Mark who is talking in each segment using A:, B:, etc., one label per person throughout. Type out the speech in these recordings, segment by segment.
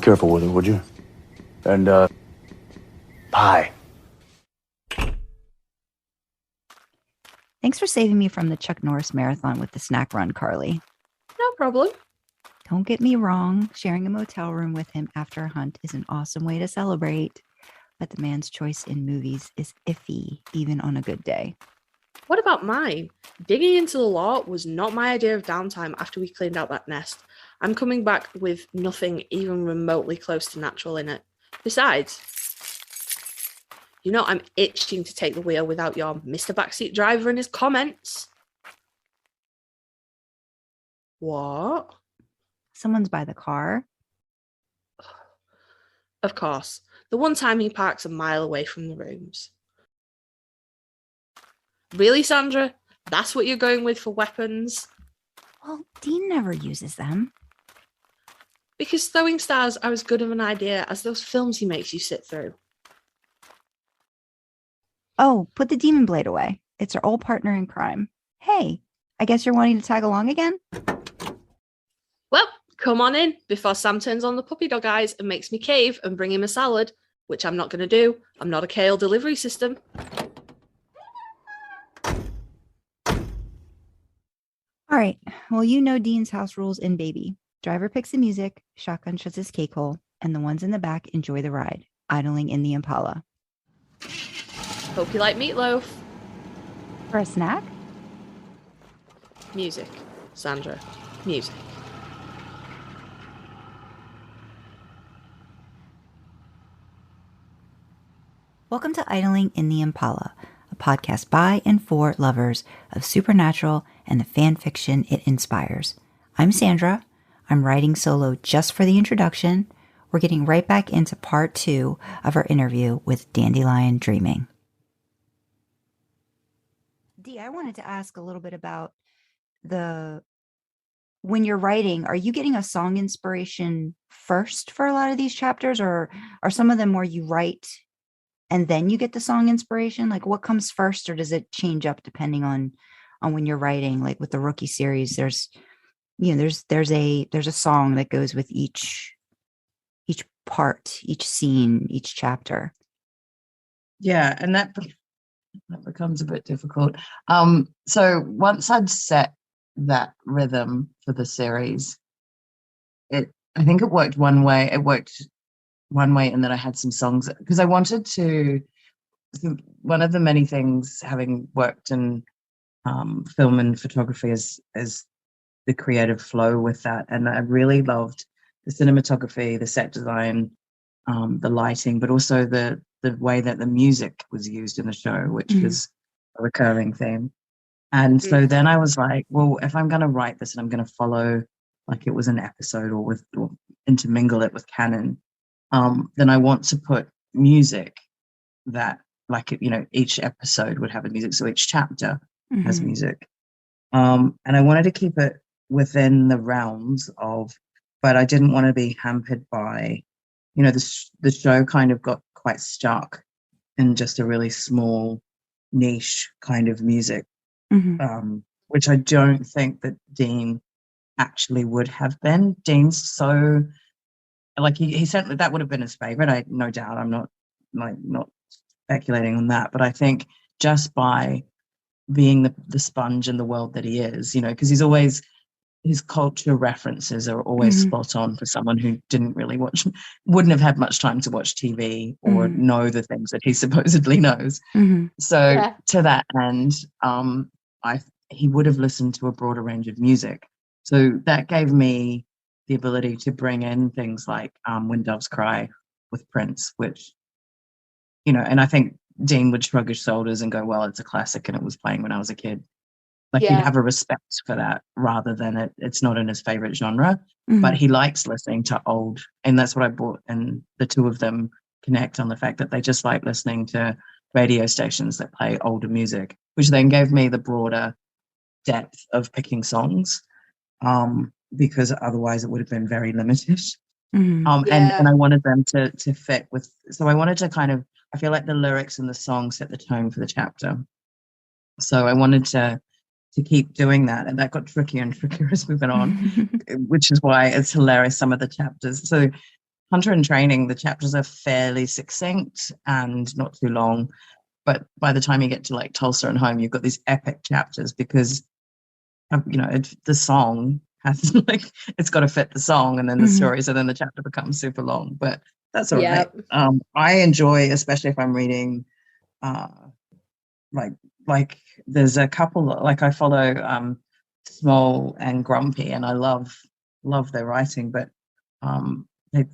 A: careful with her, would you? And, pie.
B: Thanks for saving me from the Chuck Norris marathon with the snack run, Karlee.
C: No problem.
B: Don't get me wrong. Sharing a motel room with him after a hunt is an awesome way to celebrate. But the man's choice in movies is iffy, even on a good day.
C: What about mine? Digging into the law was not my idea of downtime after we cleaned out that nest. I'm coming back with nothing even remotely close to natural in it. Besides, you know I'm itching to take the wheel without your Mr. Backseat Driver and his comments. What?
B: Someone's by the car.
C: Of course. The one time he parks a mile away from the rooms. Really, Sandra? That's what you're going with for weapons?
B: Well, Dean never uses them.
C: Because throwing stars are as good of an idea as those films he makes you sit through.
B: Oh, put the demon blade away. It's our old partner in crime. Hey, I guess you're wanting to tag along again?
C: Well, come on in before Sam turns on the puppy dog eyes and makes me cave and bring him a salad, which I'm not going to do. I'm not a kale delivery system.
B: All right. Well, you know Dean's house rules in Baby. Driver picks the music, shotgun shuts his cakehole, and the ones in the back enjoy the ride, idling in the Impala.
C: Hope you like meatloaf.
B: For a snack?
C: Music. Sandra. Music.
B: Welcome to Idling in the Impala, a podcast by and for lovers of supernatural and the fan fiction it inspires. I'm Sandra. I'm writing solo just for the introduction. We're getting right back into part 2 of our interview with DandelionDreaming. Dee, I wanted to ask a little bit about when you're writing, are you getting a song inspiration first for a lot of these chapters, or are some of them where you write and then you get the song inspiration? Like, what comes first, or does it change up depending on when you're writing? Like with the Rookie series, there's a song that goes with each part, each scene, each chapter.
D: Yeah, and that becomes a bit difficult. So once I'd set that rhythm for the series, I think it worked one way. It worked one way, and then I had some songs because I wanted to. One of the many things, having worked in film and photography, is the creative flow with that, and I really loved the cinematography, the set design, the lighting, but also the way that the music was used in the show, which was a recurring theme. And so then I was like, well, if I'm going to write this and I'm going to follow like it was an episode or intermingle it with canon, then I want to put music that, like, each episode would have a music. So each chapter has music. And I wanted to keep it within the realms of, but I didn't want to be hampered by, the show kind of got quite stuck in just a really small niche kind of music, which I don't think that Dean actually would have been. Dean's so, like, he certainly, that would have been his favorite, I no doubt. I'm not speculating on that, but I think just by being the sponge in the world that he is, because he's always, his culture references are always spot on for someone who wouldn't have had much time to watch TV or know the things that he supposedly knows. So to that end, he would have listened to a broader range of music. So that gave me the ability to bring in things like When Doves Cry with Prince, which, and I think Dean would shrug his shoulders and go, well, it's a classic and it was playing when I was a kid. Like, he'd have a respect for that rather than it's not in his favorite genre, but he likes listening to old. And that's what I brought. And the two of them connect on the fact that they just like listening to radio stations that play older music, which then gave me the broader depth of picking songs, because otherwise it would have been very limited. And I wanted them to fit with, so I wanted to kind of, I feel like the lyrics and the song set the tone for the chapter. So I wanted to keep doing that, and that got trickier and trickier as we went on, which is why it's hilarious, some of the chapters. So Hunter in Training, the chapters are fairly succinct and not too long. But by the time you get to like Tulsa and Home, you've got these epic chapters because, the song has like, it's got to fit the song and then the story. So then the chapter becomes super long, but that's all right. I enjoy, especially if I'm reading, like there's a couple, like I follow Small and Grumpy, and I love their writing, but they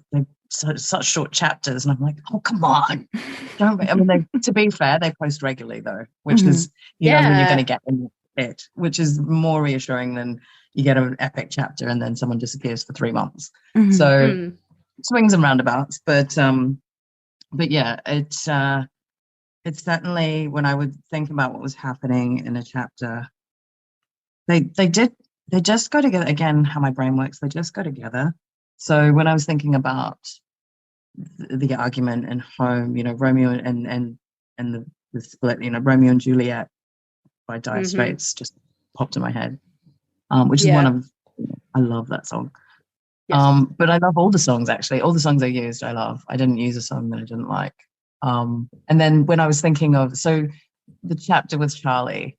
D: such short chapters, and I'm like, oh, come on. To be fair, they post regularly though, which is when you're going to get it, which is more reassuring than you get an epic chapter and then someone disappears for 3 months. So swings and roundabouts, but yeah, it's certainly, when I would think about what was happening in a chapter, they just go together. Again, how my brain works, they just go together. So when I was thinking about the argument in Home, Romeo and the split, Romeo and Juliet by Dire Straits just popped in my head, which is one of, I love that song. Yes. But I love all the songs, actually. All the songs I used, I love. I didn't use a song that I didn't like. And then when I was thinking of, so the chapter with Charlie,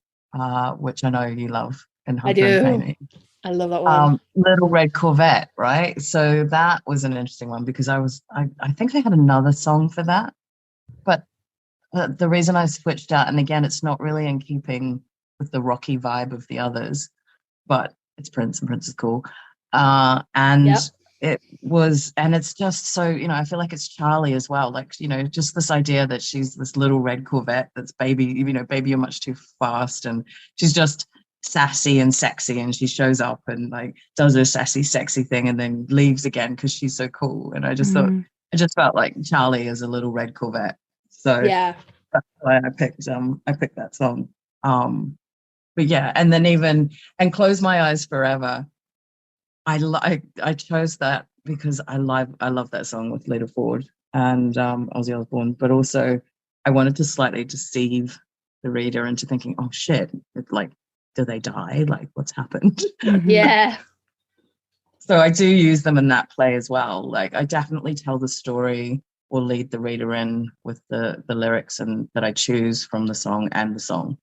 D: which I know you love, and
C: I do. I love that one.
D: Little Red Corvette, right? So that was an interesting one because I think they had another song for that, but the reason I switched out, and again, it's not really in keeping with the rocky vibe of the others, but it's Prince, and Prince is cool. It was, and it's just so, I feel like it's Charlie as well. Like, just this idea that she's this little red Corvette that's baby, baby, you're much too fast. And she's just sassy and sexy. And she shows up and like does her sassy, sexy thing and then leaves again because she's so cool. And I just thought, I just felt like Charlie is a little red Corvette. So yeah, that's why I picked that song. But yeah, and then and Close My Eyes Forever. I chose that because I love that song with Lita Ford and Ozzy Osbourne, but also I wanted to slightly deceive the reader into thinking, oh shit, like, do they die? Like, what's happened?
C: Yeah.
D: So I do use them in that play as well. Like, I definitely tell the story or lead the reader in with the lyrics and that I choose from the song and the song.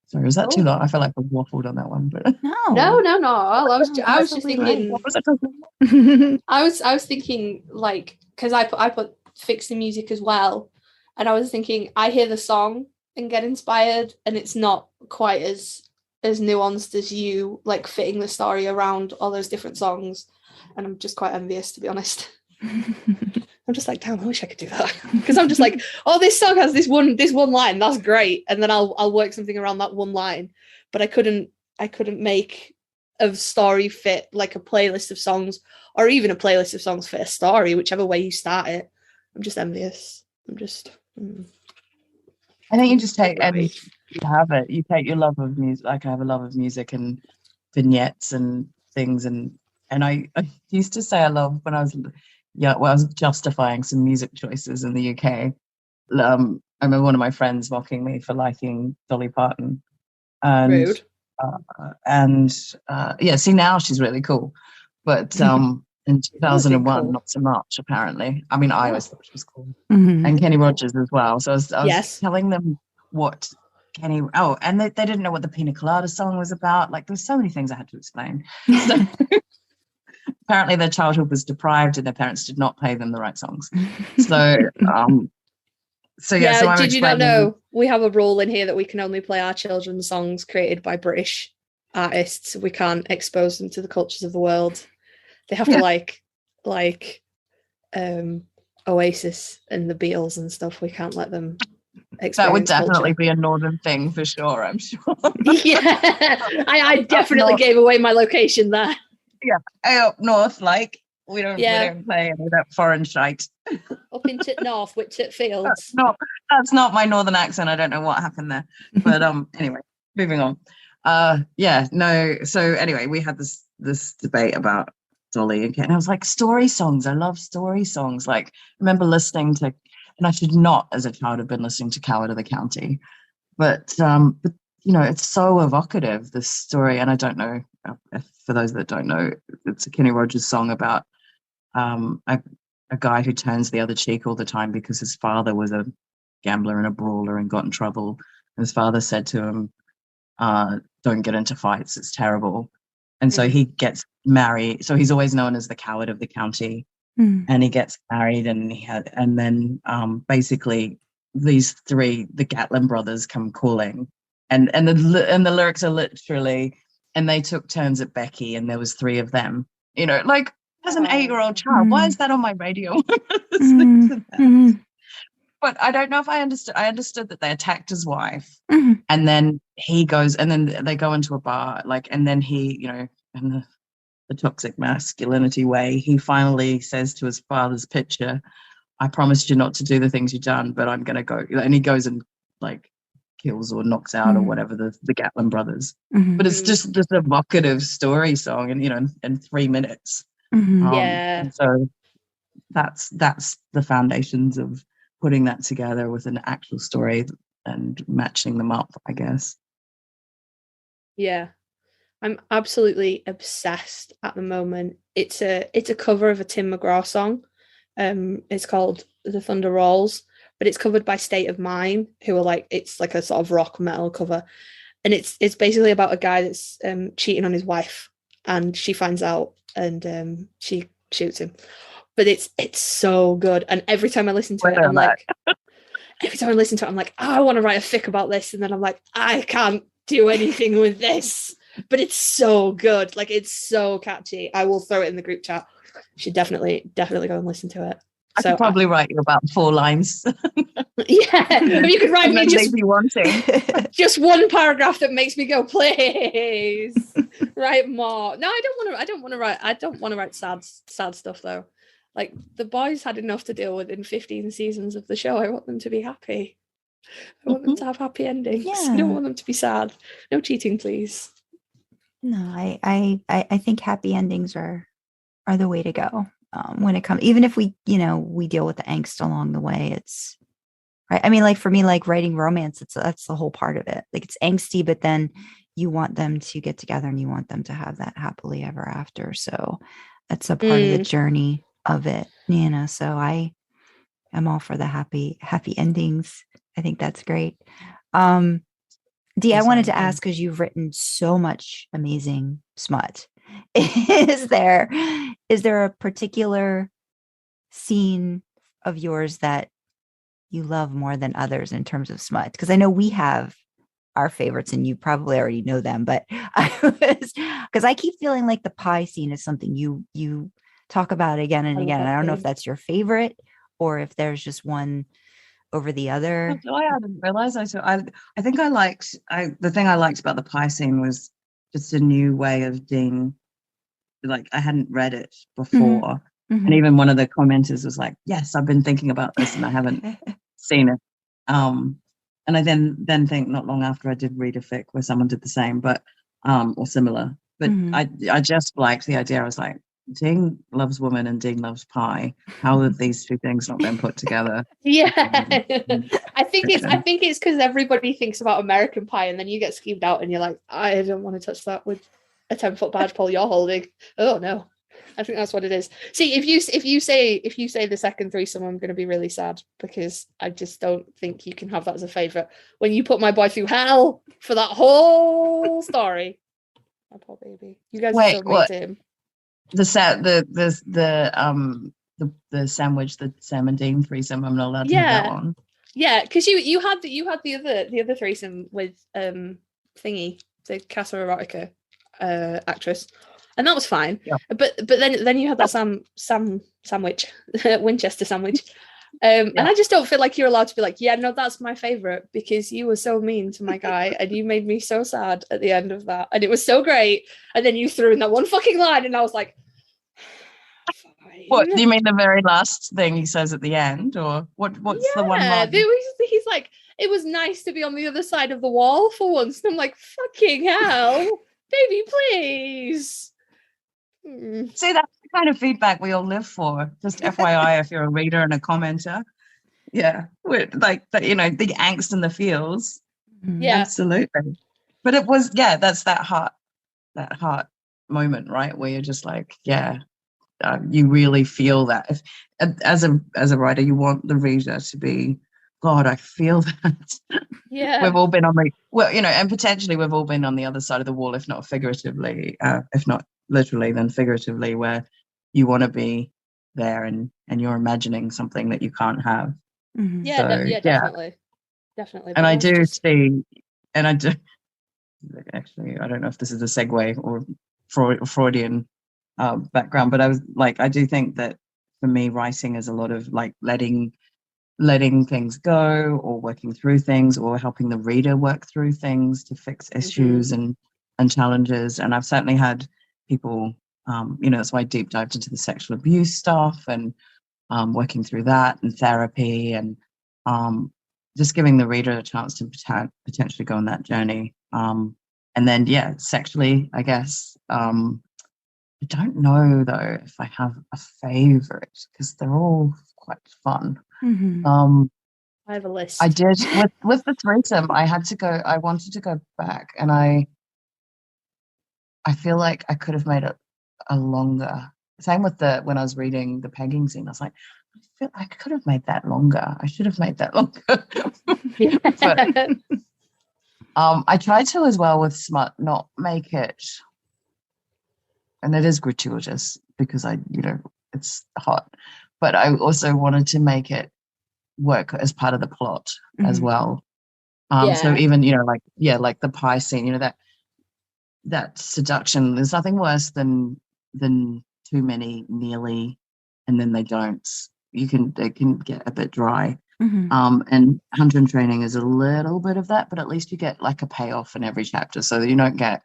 D: Sorry, is that too long? I feel like I've waffled on that one, but
C: no. I was just thinking.
D: What was I talking about?
C: I was thinking, like, because I put fix the music as well, and I was thinking I hear the song and get inspired, and it's not quite as nuanced as you, like, fitting the story around all those different songs, and I'm just quite envious, to be honest. I'm just like, damn, I wish I could do that, because I'm just like, oh, this song has this one line, that's great, and then I'll work something around that one line, but I couldn't make a story fit like a playlist of songs, or even a playlist of songs fit a story, whichever way you start it. I'm just envious.
D: I think you just take and you have it. You take your love of music. Like, I have a love of music and vignettes and things, and I used to say I love when I was. Yeah, well, I was justifying some music choices in the UK. I remember one of my friends mocking me for liking Dolly Parton. And,
C: rude.
D: See, now she's really cool. But in 2001, cool. Not so much, apparently. I mean, I always thought she was cool. And Kenny Rogers as well. So I was telling them what Kenny... Oh, and they didn't know what the Pina Colada song was about. Like, there's so many things I had to explain. So... Apparently their childhood was deprived and their parents did not play them the right songs. So did you not know we have a rule in here that we can only play our children's songs created by British artists? We can't expose them to the cultures of the world. They have to like Oasis and the Beatles and stuff. We can't let them experience that would definitely
C: culture.
D: Be a northern thing for sure, I'm sure.
C: Yeah, I definitely gave away my location there.
D: Yeah, up north, like we don't play any of that foreign shite.
C: Up in Tit North with Tit Fields.
D: That's not my northern accent. I don't know what happened there, but anyway, moving on. So anyway, we had this debate about Dolly and Ken. I was like, story songs. I love story songs. Like, I remember listening to, and I should not, as a child, have been listening to Coward of the County, but it's so evocative, this story, and I don't know. For those that don't know, it's a Kenny Rogers song about a guy who turns the other cheek all the time because his father was a gambler and a brawler and got in trouble. And his father said to him, don't get into fights, it's terrible. And so he gets married. So he's always known as the coward of the county. And he gets married, and then basically these three, the Gatlin brothers, come calling, and the lyrics are literally, and they took turns at Becky, and there was three of them. You know, like as an 8-year-old child, why is that on my radio? Listening to that. But I don't know if I understood. I understood that they attacked his wife, and then he goes, and then they go into a bar, like, and then he, you know, in the toxic masculinity way, he finally says to his father's picture, I promised you not to do the things you've done, but I'm going to go. And he goes and like kills or knocks out or whatever the Gatlin brothers. But it's just this evocative story song, and, you know, in 3 minutes. And so that's the foundations of putting that together with an actual story and matching them up, I guess.
C: Yeah. I'm absolutely obsessed at the moment. It's a cover of a Tim McGraw song. It's called The Thunder Rolls, but it's covered by State of Mind, who are like, it's like a sort of rock metal cover. And it's basically about a guy that's cheating on his wife, and she finds out, and she shoots him. But it's so good. And every time I listen to it, I'm like, oh, I want to write a fic about this. And then I'm like, I can't do anything with this. But it's so good. Like, it's so catchy. I will throw it in the group chat. You should definitely go and listen to it.
D: I could probably write you about 4 lines.
C: Yeah, if you could write me just one paragraph that makes me go, please write more. No, I don't want to write sad stuff though. Like, the boys had enough to deal with in 15 seasons of the show. I want them to be happy. I want them to have happy endings. I don't want them to be sad. No cheating, please.
B: No, I think happy endings are the way to go. When it comes, even if we deal with the angst along the way, it's right. I mean, like, for me, like, writing romance, that's the whole part of it. Like, it's angsty, but then you want them to get together and you want them to have that happily ever after. So that's a part of the journey of it, you know. So I am all for the happy endings. I think that's great. Dee, I wanted to ask, because you've written so much amazing smut. Is there a particular scene of yours that you love more than others in terms of smut? Because I know we have our favorites, and you probably already know them, but because I keep feeling like the pie scene is something you talk about again and again. And I don't know if that's your favorite or if there's just one over the other.
D: I didn't realize. I think the thing I liked about the pie scene was just a new way of Dean. Like, I hadn't read it before, and even one of the commenters was like, "Yes, I've been thinking about this, and I haven't seen it." And I then think, not long after, I did read a fic where someone did the same, but or similar. But I just liked the idea. I was like, Dean loves woman and Dean loves pie. How have these two things not been put together?
C: Yeah. I think it's because everybody thinks about American Pie, and then you get schemed out and you're like, I don't want to touch that with a 10-foot badge pole you're holding. Oh no. I think that's what it is. See, if you say the second threesome, I'm going to be really sad, because I just don't think you can have that as a favorite when you put my boy through hell for that whole story. My poor baby. You guys are so mean to him.
D: The sandwich, the Sam and Dean threesome, I'm not allowed to have that one.
C: Yeah, because you had the other threesome with Thingy, the Casa Erotica actress, and that was fine. Yeah. But then you had that sandwich, Winchester sandwich. And I just don't feel like you're allowed to be like, yeah, no, that's my favorite, because you were so mean to my guy and you made me so sad at the end of that, and it was so great, and then you threw in that one fucking line and I was like, fine.
D: What do you mean, the very last thing he says at the end, or what's the one line?
C: He's like, it was nice to be on the other side of the wall for once, and I'm like, fucking hell, baby, please.
D: See, that's the kind of feedback we all live for. Just FYI, if you're a reader and a commenter, like that, you know, the angst and the feels. Yeah, absolutely. But it was, that's that heart moment, right, where you're just like, yeah, you really feel that. If, as a writer, you want the reader to be, God, I feel that.
C: Yeah.
D: We've all been on the, well, you know, and potentially we've all been on the other side of the wall, if not figuratively, if not literally, then figuratively, where you want to be there and you're imagining something that you can't have.
C: Yeah,
D: So,
C: definitely. Definitely.
D: And I do see, and I do, actually, I don't know if this is a segue or Freudian background, but I do think that for me, writing is a lot of like letting things go, or working through things, or helping the reader work through things to fix issues and challenges. And I've certainly had people, that's why I deep dived into the sexual abuse stuff and working through that and therapy and just giving the reader a chance to potentially go on that journey. And then, sexually, I guess. I don't know, though, if I have a favorite, because they're all quite fun.
C: I have a list.
D: I did, with the threesome, I wanted to go back, and I feel like I could have made it a longer. Same with when I was reading the pegging scene, I was like, I feel I could have made that longer. I should have made that longer. But, I tried to as well with smut not make it, and it is gratuitous because it's hot, but I also wanted to make it work as part of the plot as well. So even like the pie scene, that seduction. There's nothing worse than too many nearly, and then they don't. They can get a bit dry. And Hunter in Training is a little bit of that, but at least you get like a payoff in every chapter, so that you don't get.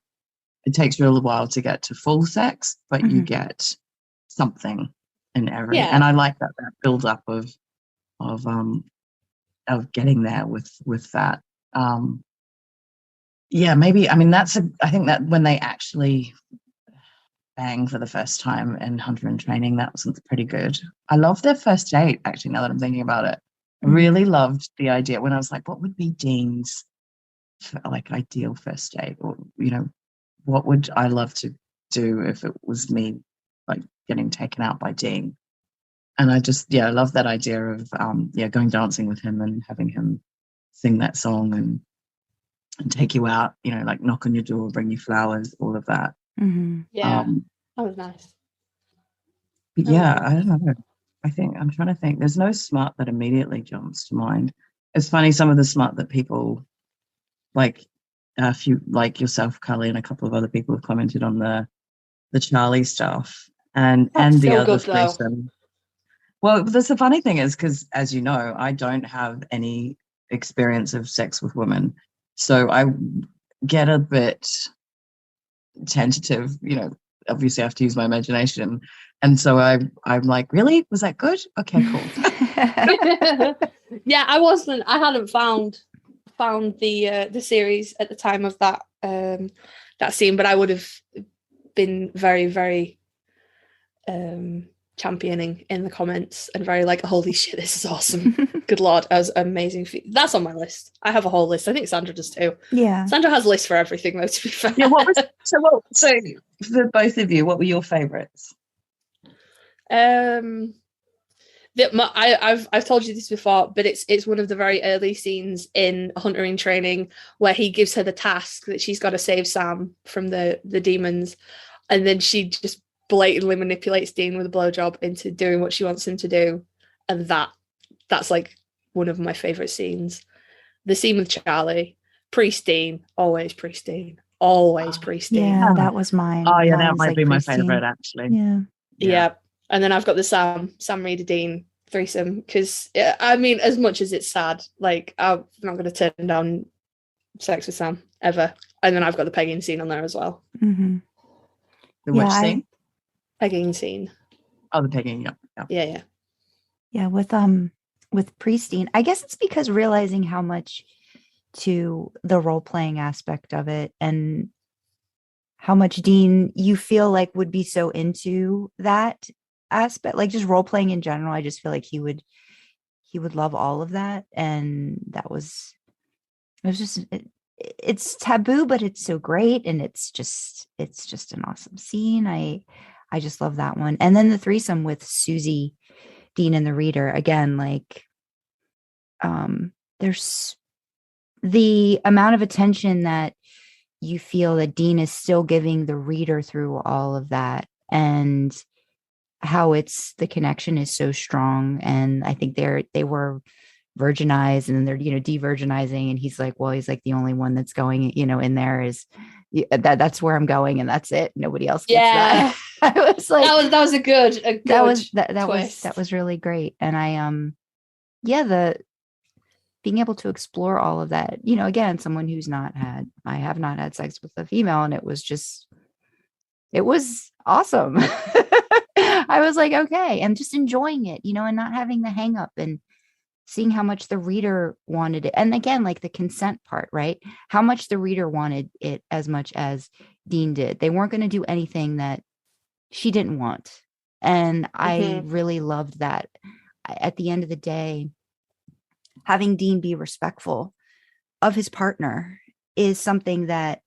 D: It takes you a little while to get to full sex, but you get something in every. And I like that build up of getting there with that. Maybe. I mean, I think that when they actually bang for the first time in Hunter in Training, that was pretty good. I love their first date. Actually, now that I'm thinking about it, I really loved the idea when I was like, what would be Dean's like ideal first date, or what would I love to do if it was me, like getting taken out by Dean? And I just, I love that idea of, going dancing with him and having him sing that song and take you out, like knock on your door, bring you flowers, all of that.
C: That was nice.
D: But I don't know. I'm trying to think. There's no smut that immediately jumps to mind. It's funny, some of the smut that people like, a few like yourself, Karlee, and a couple of other people have commented on the Charlie stuff and the other threesome. Well, that's the funny thing is because, as you know, I don't have any experience of sex with women, so I get a bit tentative. Obviously, I have to use my imagination, and so I'm like, really, was that good? Okay, cool.
C: I hadn't found the series at the time of that scene, but I would have been very, very championing in the comments and very like, holy shit, this is awesome. Good lord, that was amazing. That's on my list. I have a whole list. I think Sandra does too. Sandra has a list for everything, though, to be fair.
D: So for both of you, what were your favorites?
C: I've told you this before, but it's one of the very early scenes in Hunter in Training where he gives her the task that she's got to save Sam from the demons, and then she just blatantly manipulates Dean with a blowjob into doing what she wants him to do, and that's like one of my favorite scenes. The scene with Charlie, pristine, always pristine.
B: Yeah, that was mine.
D: Oh yeah, that might be my favorite actually.
C: Yeah. And then I've got the Sam Reader Dean threesome, because I mean, as much as it's sad, like I'm not going to turn down sex with Sam ever. And then I've got the pegging scene on there as well.
D: The which scene?
C: Pegging scene.
D: Oh, the pegging.
B: Yeah. With pristine, I guess it's because realizing how much to the role playing aspect of it, and how much Dean you feel like would be so into that aspect, like just role playing in general. I just feel like he would love all of that, and it's taboo, but it's so great, and it's just an awesome scene. I just love that one. And then the threesome with Susie, Dean, and the reader, again, like there's the amount of attention that you feel that Dean is still giving the reader through all of that, and how the connection is so strong. And I think they were virginized, and then they're, de-virginizing, and he's like the only one that's going, in there is that's where I'm going, and that's it. Nobody else gets that. I was like,
E: that was a good
B: that was really great. And I the being able to explore all of that, again, someone who's I have not had sex with a female, and it was awesome. I was like, okay, and just enjoying it, and not having the hang up, and seeing how much the reader wanted it. And again, like the consent part, right? How much the reader wanted it as much as Dean did. They weren't going to do anything that she didn't want. And I really loved that. At the end of the day, having Dean be respectful of his partner is something that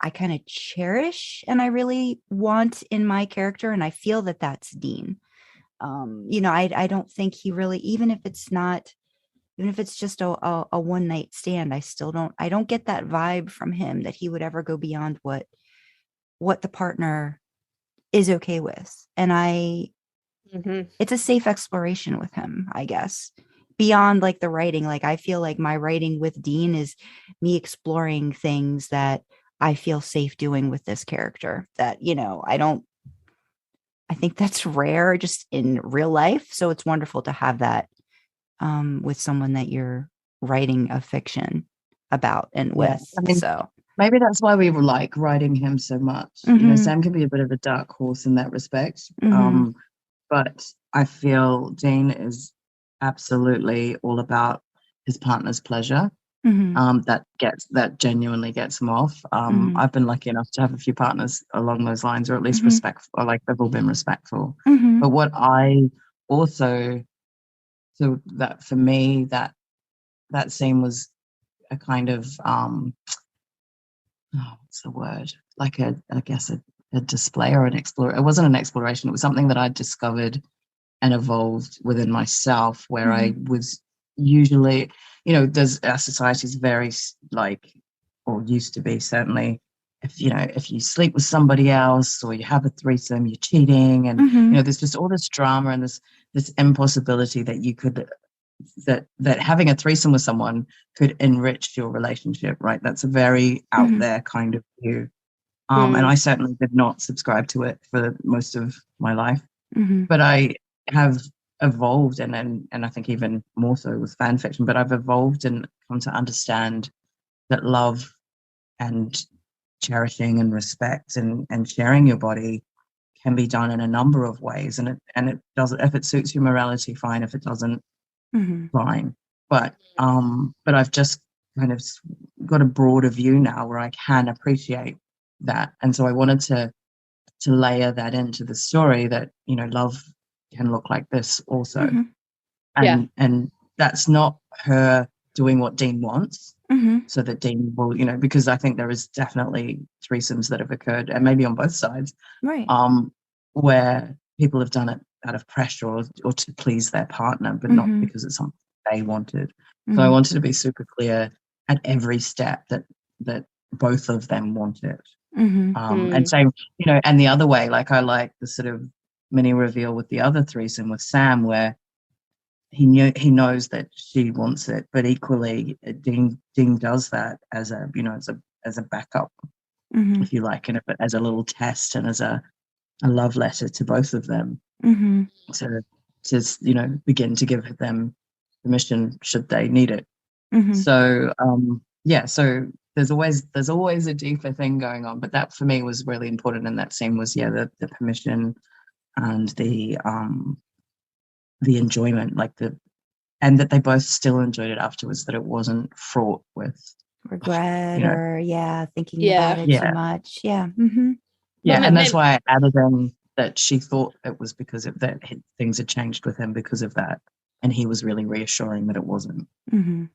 B: I kind of cherish and I really want in my character. And I feel that that's Dean. I don't think he really, even if it's just a one night stand, I don't get that vibe from him that he would ever go beyond what the partner is okay with. And it's a safe exploration with him, I guess, beyond like the writing. Like, I feel like my writing with Dean is me exploring things that I feel safe doing with this character that, I think that's rare just in real life. So it's wonderful to have that with someone that you're writing a fiction about and with. So
D: maybe that's why we like writing him so much. Sam can be a bit of a dark horse in that respect. But I feel Dean is absolutely all about his partner's pleasure. That genuinely gets him off. I've been lucky enough to have a few partners along those lines, or at least respectful, or like they've all been respectful. But what I also, so that for me, that scene was a kind of what's the word? Like a display or an exploration. It wasn't an exploration. It was something that I discovered and evolved within myself, where I was usually, our society is very or used to be, certainly, if you sleep with somebody else or you have a threesome, you're cheating, and there's just all this drama and this impossibility that you could that having a threesome with someone could enrich your relationship, right? That's a very out there kind of view, and I certainly did not subscribe to it for most of my life, but I have evolved, and I think even more so with fan fiction, but I've evolved and come to understand that love and cherishing and respect and sharing your body can be done in a number of ways, and it doesn't, if it suits your morality, fine. If it doesn't, fine. But I've just kind of got a broader view now where I can appreciate that, and so I wanted to layer that into the story, that love can look like this also. And that's not her doing what Dean wants, so that Dean will, because I think there is definitely threesomes that have occurred, and maybe on both sides,
B: right,
D: where people have done it out of pressure or to please their partner, but not because it's something they wanted. So I wanted to be super clear at every step that both of them want it. And same, and the other way, like I like the sort of mini reveal with the other threesome with Sam, where he knows that she wants it, but equally Dean does that as a as a backup, if you like, and as a little test and as a love letter to both of them, to begin to give them permission should they need it. So so there's always a deeper thing going on, but that for me was really important in that scene was the permission and the enjoyment, and that they both still enjoyed it afterwards, that it wasn't fraught with
B: regret or thinking about it too much.
D: And that's why I added in that she thought it was because of that things had changed with him because of that, and he was really reassuring that it wasn't. And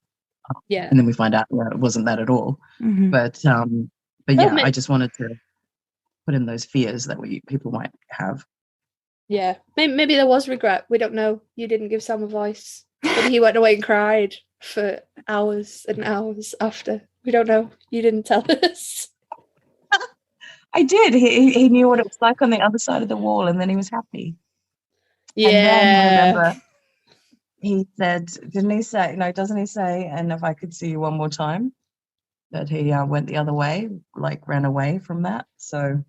D: then we find out it wasn't that at all. But I just wanted to put in those fears that people might have.
C: Yeah, maybe there was regret. We don't know. You didn't give Sam a voice. Maybe he went away and cried for hours and hours after. We don't know. You didn't tell us.
D: I did. He knew what it was like on the other side of the wall, and then he was happy.
C: Yeah.
D: And then I remember he said, didn't he say, no, doesn't he say, and if I could see you one more time, that he went the other way, like ran away from that. So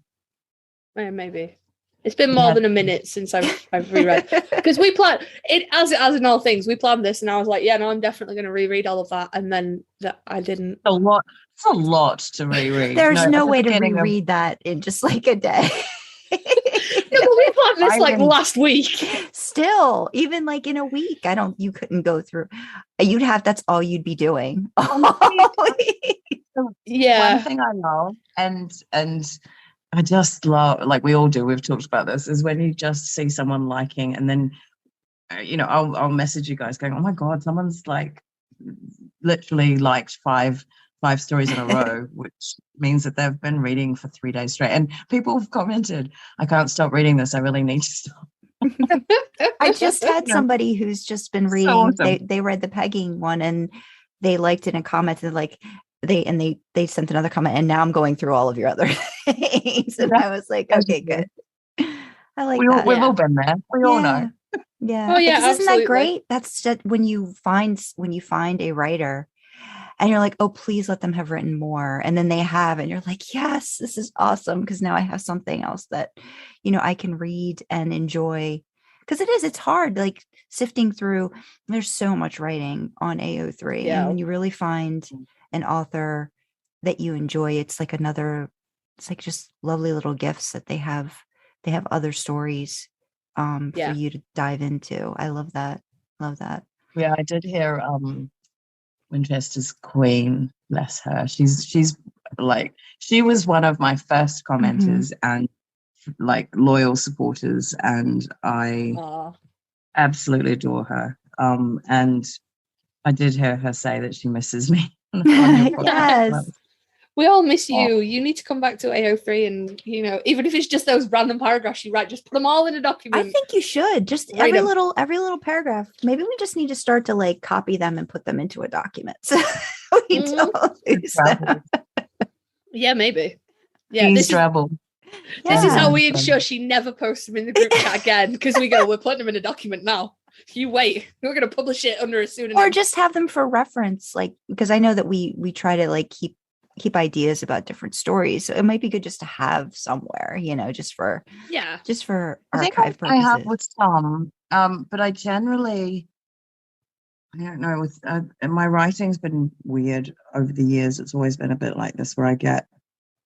C: yeah, maybe. It's been more than a minute since I've reread, because we planned it as in all things. We planned this, and I was like, yeah, no, I'm definitely going to reread all of that, and then I didn't.
D: A lot. It's a lot to reread.
B: There's no way to reread that in just like a day.
C: No, but we planned this like last week.
B: Still, even like in a week, you couldn't go through. That's all you'd be doing.
C: Yeah.
D: One thing I love, and I just love, like we all do, we've talked about this, is when you just see someone liking, and then I'll message you guys going, oh my god, someone's like literally liked five stories in a row, which means that they've been reading for 3 days straight. And people have commented, I can't stop reading this, I really need to stop.
B: I just had somebody who's just been reading, so awesome. They read the pegging one and they liked it and commented, like they sent another comment, and now I'm going through all of your other things. And I was like, okay, good. I like that.
D: We've all been there. We all know.
B: Yeah.
C: Oh yeah.
B: Isn't that great? That's just when you find a writer and you're like, oh, please let them have written more. And then they have, and you're like, yes, this is awesome. Because now I have something else that, I can read and enjoy. Because it's hard, like sifting through. There's so much writing on AO3.
C: Yeah.
B: And when you really find an author that you enjoy, it's like just lovely little gifts that they have. They have other stories for you to dive into. I love that.
D: Yeah, I did hear Winchester's Queen, bless her. She's like, she was one of my first commenters and like loyal supporters, and I absolutely adore her. And I did hear her say that she misses me.
B: Yes.
C: We all miss you. You need to come back to AO3 and, even if it's just those random paragraphs you write, just put them all in a document.
B: I think you should. Just every little paragraph. Maybe we just need to start to like copy them and put them into a document. So we don't lose them.
C: Yeah, maybe. Yeah,
D: this is
C: how we ensure she never posts them in the group chat again, because we're putting them in a document now. You wait. We're going to publish it under a pseudonym.
B: Or just have them for reference, like, because I know that we try to like keep ideas about different stories, so it might be good just to have somewhere, just for archive purposes.
D: I have with some, but I generally, I don't know, with my writing's been weird over the years. It's always been a bit like this, where I get,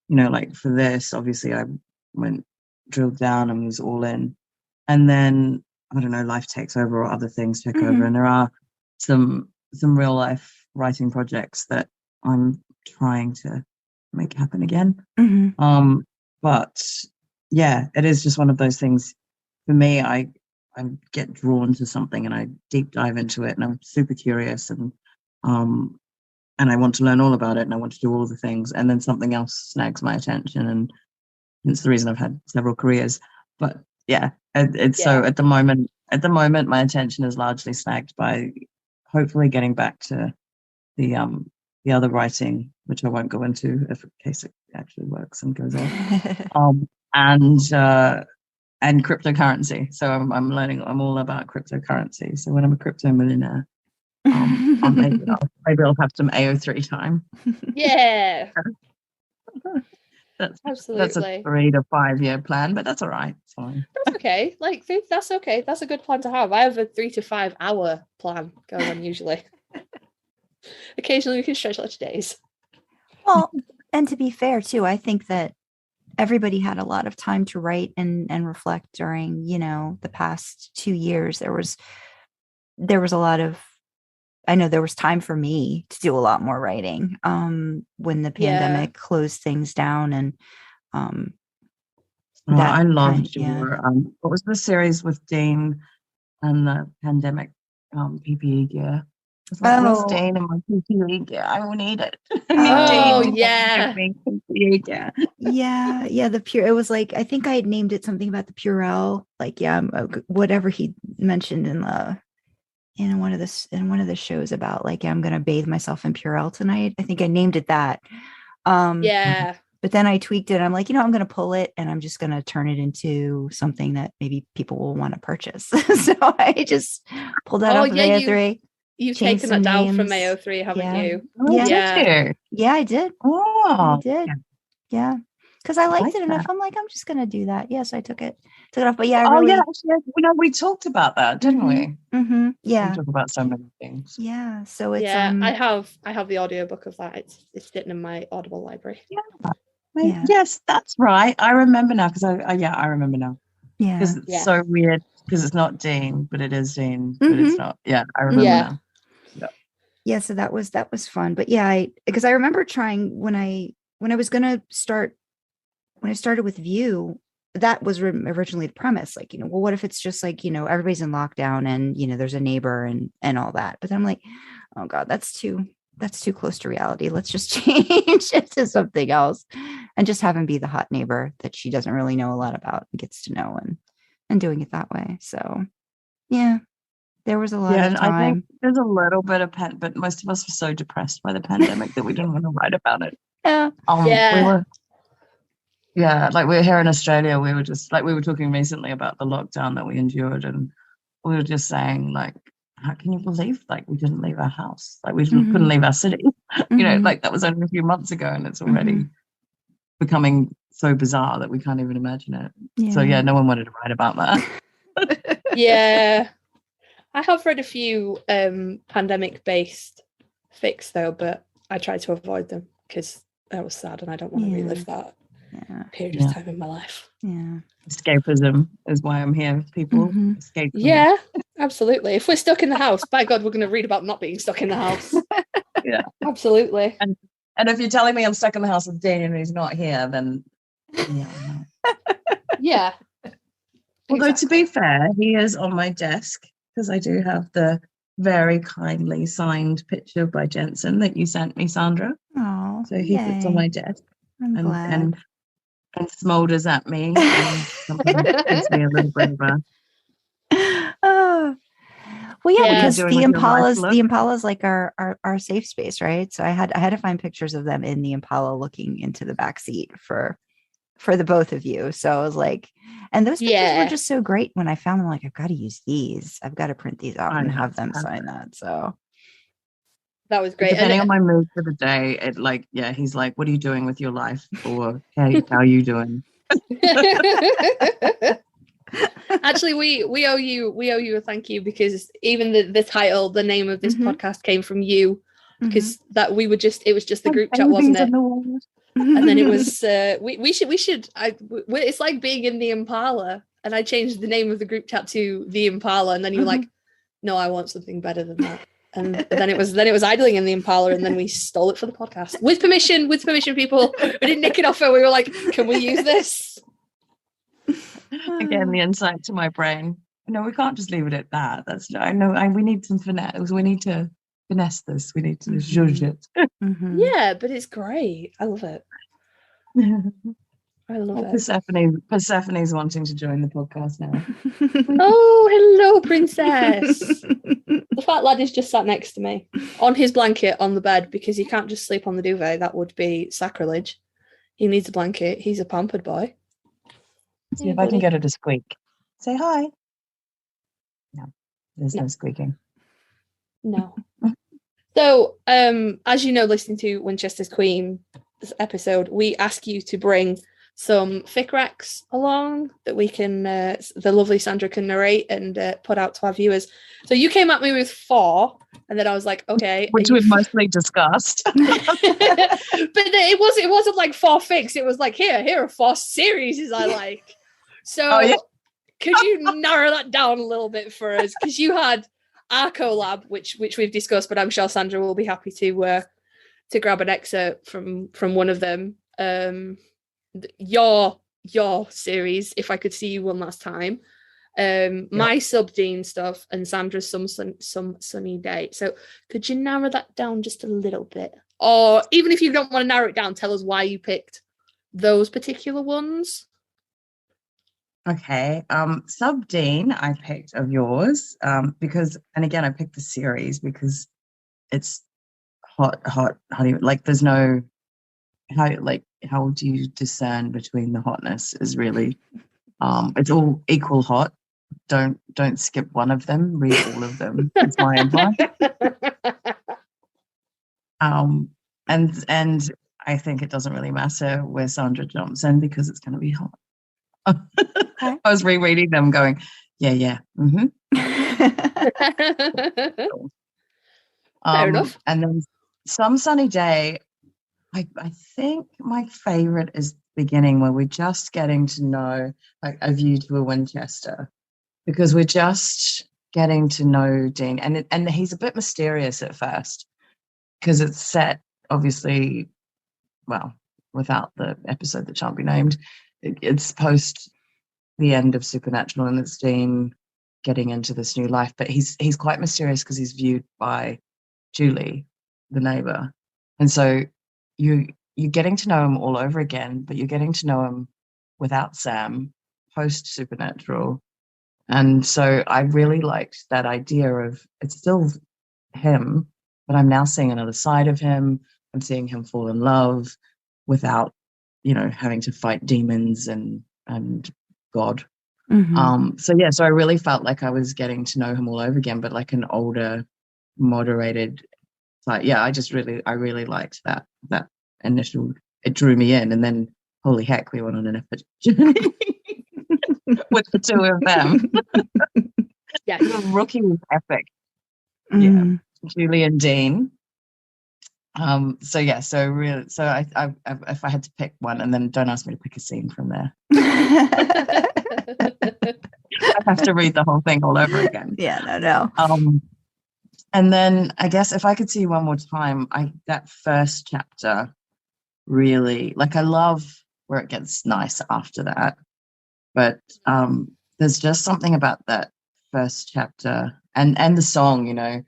D: like for this, obviously I went drilled down and was all in, and then I don't know, life takes over or other things take over, and there are some real life writing projects that I'm trying to make happen again. But yeah, it is just one of those things for me. I get drawn to something and I deep dive into it, and I'm super curious, and I want to learn all about it, and I want to do all the things, and then something else snags my attention, and it's the reason I've had several careers. But yeah, so at the moment my attention is largely snagged by hopefully getting back to the other writing, which I won't go into in case it actually works and goes off. And cryptocurrency. So I'm learning. I'm all about cryptocurrency. So when I'm a crypto millionaire, maybe I'll have some AO3 time.
C: Yeah.
D: Absolutely. That's a 3 to 5 year plan, but that's all right. It's fine.
C: That's okay. That's okay. That's a good plan to have. I have a 3 to 5 hour plan going on usually. Occasionally we can stretch out to days.
B: Well, and to be fair too, I think that everybody had a lot of time to write and reflect during, the past 2 years. There was a lot of, I know there was time for me to do a lot more writing when the pandemic closed things down. And
D: I loved your what was the series with Dean and the pandemic PPE gear? It's like, where's
B: Oh.
D: Dean and my PPE gear? I will need it. I
C: Oh,
D: need Dean to
C: yeah.
D: give me PPE gear.
B: Yeah, the pure. It was like I think I had named it something about the Purell. Like whatever he mentioned in one of the shows about like I'm gonna bathe myself in Purell tonight. I think I named it that.
C: Yeah.
B: But then I tweaked it. I'm like, I'm going to pull it and I'm just going to turn it into something that maybe people will want to purchase. So I just pulled that off of AO3.
C: You've
B: changed
C: taken that
B: some
C: down from
B: names.
C: AO3, haven't
B: Yeah.
C: you?
D: Oh,
B: Yeah.
D: did you?
B: Yeah, I did.
D: Oh,
B: I did. Yeah. Because I liked
D: like
B: it enough.
D: that.
B: I'm like, I'm just going to do that. Yes, I took it off. But yeah,
D: yeah, actually, we talked about that, didn't we?
B: Mm-hmm. Yeah.
D: We talked about so many things.
B: Yeah. So it's
C: I have the audiobook of that. It's sitting in my Audible library.
B: Yeah.
D: Yes, that's right. I remember now because I remember now.
B: Yeah.
D: Because it's so weird because it's not Dean, but it is Dean, but it's not. Yeah, I remember now.
B: Yeah, so that was fun. But yeah, because I remember trying when I started with View, that was originally the premise. Like, well, what if it's just like, everybody's in lockdown and, there's a neighbor and all that. But then I'm like, oh God, that's too close to reality. Let's just change it to something else and just have him be the hot neighbor that she doesn't really know a lot about and gets to know and doing it that way. So yeah. There was a lot of time.
D: I think there's a little bit of but most of us were so depressed by the pandemic that we didn't want to write about it.
B: Yeah.
D: Like we were here in Australia, we were just like, we were talking recently about the lockdown that we endured, and we were just saying, like, how can you believe like we didn't leave our house? Like we couldn't leave our city. Like that was only a few months ago, and it's already becoming so bizarre that we can't even imagine it.
B: Yeah.
D: So no one wanted to write about that.
C: Yeah. I have read a few pandemic-based fics though, but I try to avoid them because I was sad and I don't want to relive that period of time in my life.
B: Yeah.
D: Escapism is why I'm here, people. Escape.
C: Yeah, absolutely. If we're stuck in the house, by God, we're going to read about not being stuck in the house.
D: Yeah,
C: absolutely.
D: And if you're telling me I'm stuck in the house with Daniel and he's not here, then
C: yeah.
D: Although to be fair, he is on my desk because I do have the very kindly signed picture by Jensen that you sent me, Sandra.
B: Oh,
D: so he sits on my desk and smolders at me and gives me a little bit of a.
B: Well, because the Impala's like our safe space, right? So I had to find pictures of them in the Impala looking into the backseat for the both of you. So I was like, and those pictures were just so great when I found them. Like, I've got to use these. I've got to print these out and have them sign that. So
C: that was great.
D: Depending on my mood for the day, he's like, "What are you doing with your life?" Or, "Hey, how are you doing?"
C: Actually, we owe you a thank you because even the title, the name of this podcast came from you because it was just the group chat, wasn't it? And then it was we should it's like being in the Impala, and I changed the name of the group chat to the Impala, and then you were like, no, I want something better than that. And then it was idling in the Impala, and then we stole it for the podcast with permission, people. We didn't nick it off her. We were like, can we use this?
D: Again, the insight to my brain. No, we can't just leave it at that. We need some finesse. We need to finesse this. We need to zhuzh it.
C: Yeah, but it's great. I love it. I love it.
D: Persephone's wanting to join the podcast now.
C: Oh, hello, princess. The fat lad is just sat next to me on his blanket on the bed because he can't just sleep on the duvet. That would be sacrilege. He needs a blanket. He's a pampered boy.
D: See if I can get her to squeak. Say hi. No, there's no squeaking.
C: No. So, as you know, listening to Winchester's Queen, this episode, we ask you to bring some FicRecs along that we can, the lovely Sandra can narrate and put out to our viewers. So you came at me with 4, and then I was like, okay.
D: Which we've mostly discussed.
C: But it wasn't like 4 fics. It was like, here are 4 series I like. So could you narrow that down a little bit for us? Because you had our collab, which we've discussed, but I'm sure Sandra will be happy to grab an excerpt from one of them. Your series, If I Could See You One Last Time, My sub Dean stuff and Sandra's some sunny day. So could you narrow that down just a little bit? Or even if you don't want to narrow it down, tell us why you picked those particular ones.
D: Okay. Sub Dean, I picked of yours because, and again, I picked the series because it's hot. How do you, like, there's no, how do you discern between the hotness is really, it's all equal hot. Don't skip one of them, read all of them. That's my advice. And I think it doesn't really matter where Sandra jumps in because it's going to be hot.
B: Okay.
D: I was rereading them going, yeah. Mm-hmm.
C: Fair enough.
D: And then Some Sunny Day, I think my favorite is the beginning where we're just getting to know, like, A View to a Winchester, because we're just getting to know Dean. And he's a bit mysterious at first because it's set, obviously, well, without the episode that shan't be named, it's post the end of Supernatural, and it's Dean getting into this new life. But he's quite mysterious because he's viewed by Julie, the neighbor, and so you're getting to know him all over again. But you're getting to know him without Sam, post Supernatural, and so I really liked that idea of it's still him, but I'm now seeing another side of him. I'm seeing him fall in love without, having to fight demons and God.
B: Mm-hmm.
D: So I really felt like I was getting to know him all over again, but like an older, moderated. Like, yeah, I really liked that initial. It drew me in, and then holy heck, we went on an epic journey with the two of them.
C: Yeah,
D: The rookie was epic.
B: Mm-hmm.
D: Yeah, Julie and Dean. So I if I had to pick one, and then don't ask me to pick a scene from there. I have to read the whole thing all over again.
B: Yeah, no.
D: And then I guess if I could see you one more time, that first chapter really, like, I love where it gets nice after that, but there's just something about that first chapter and the song,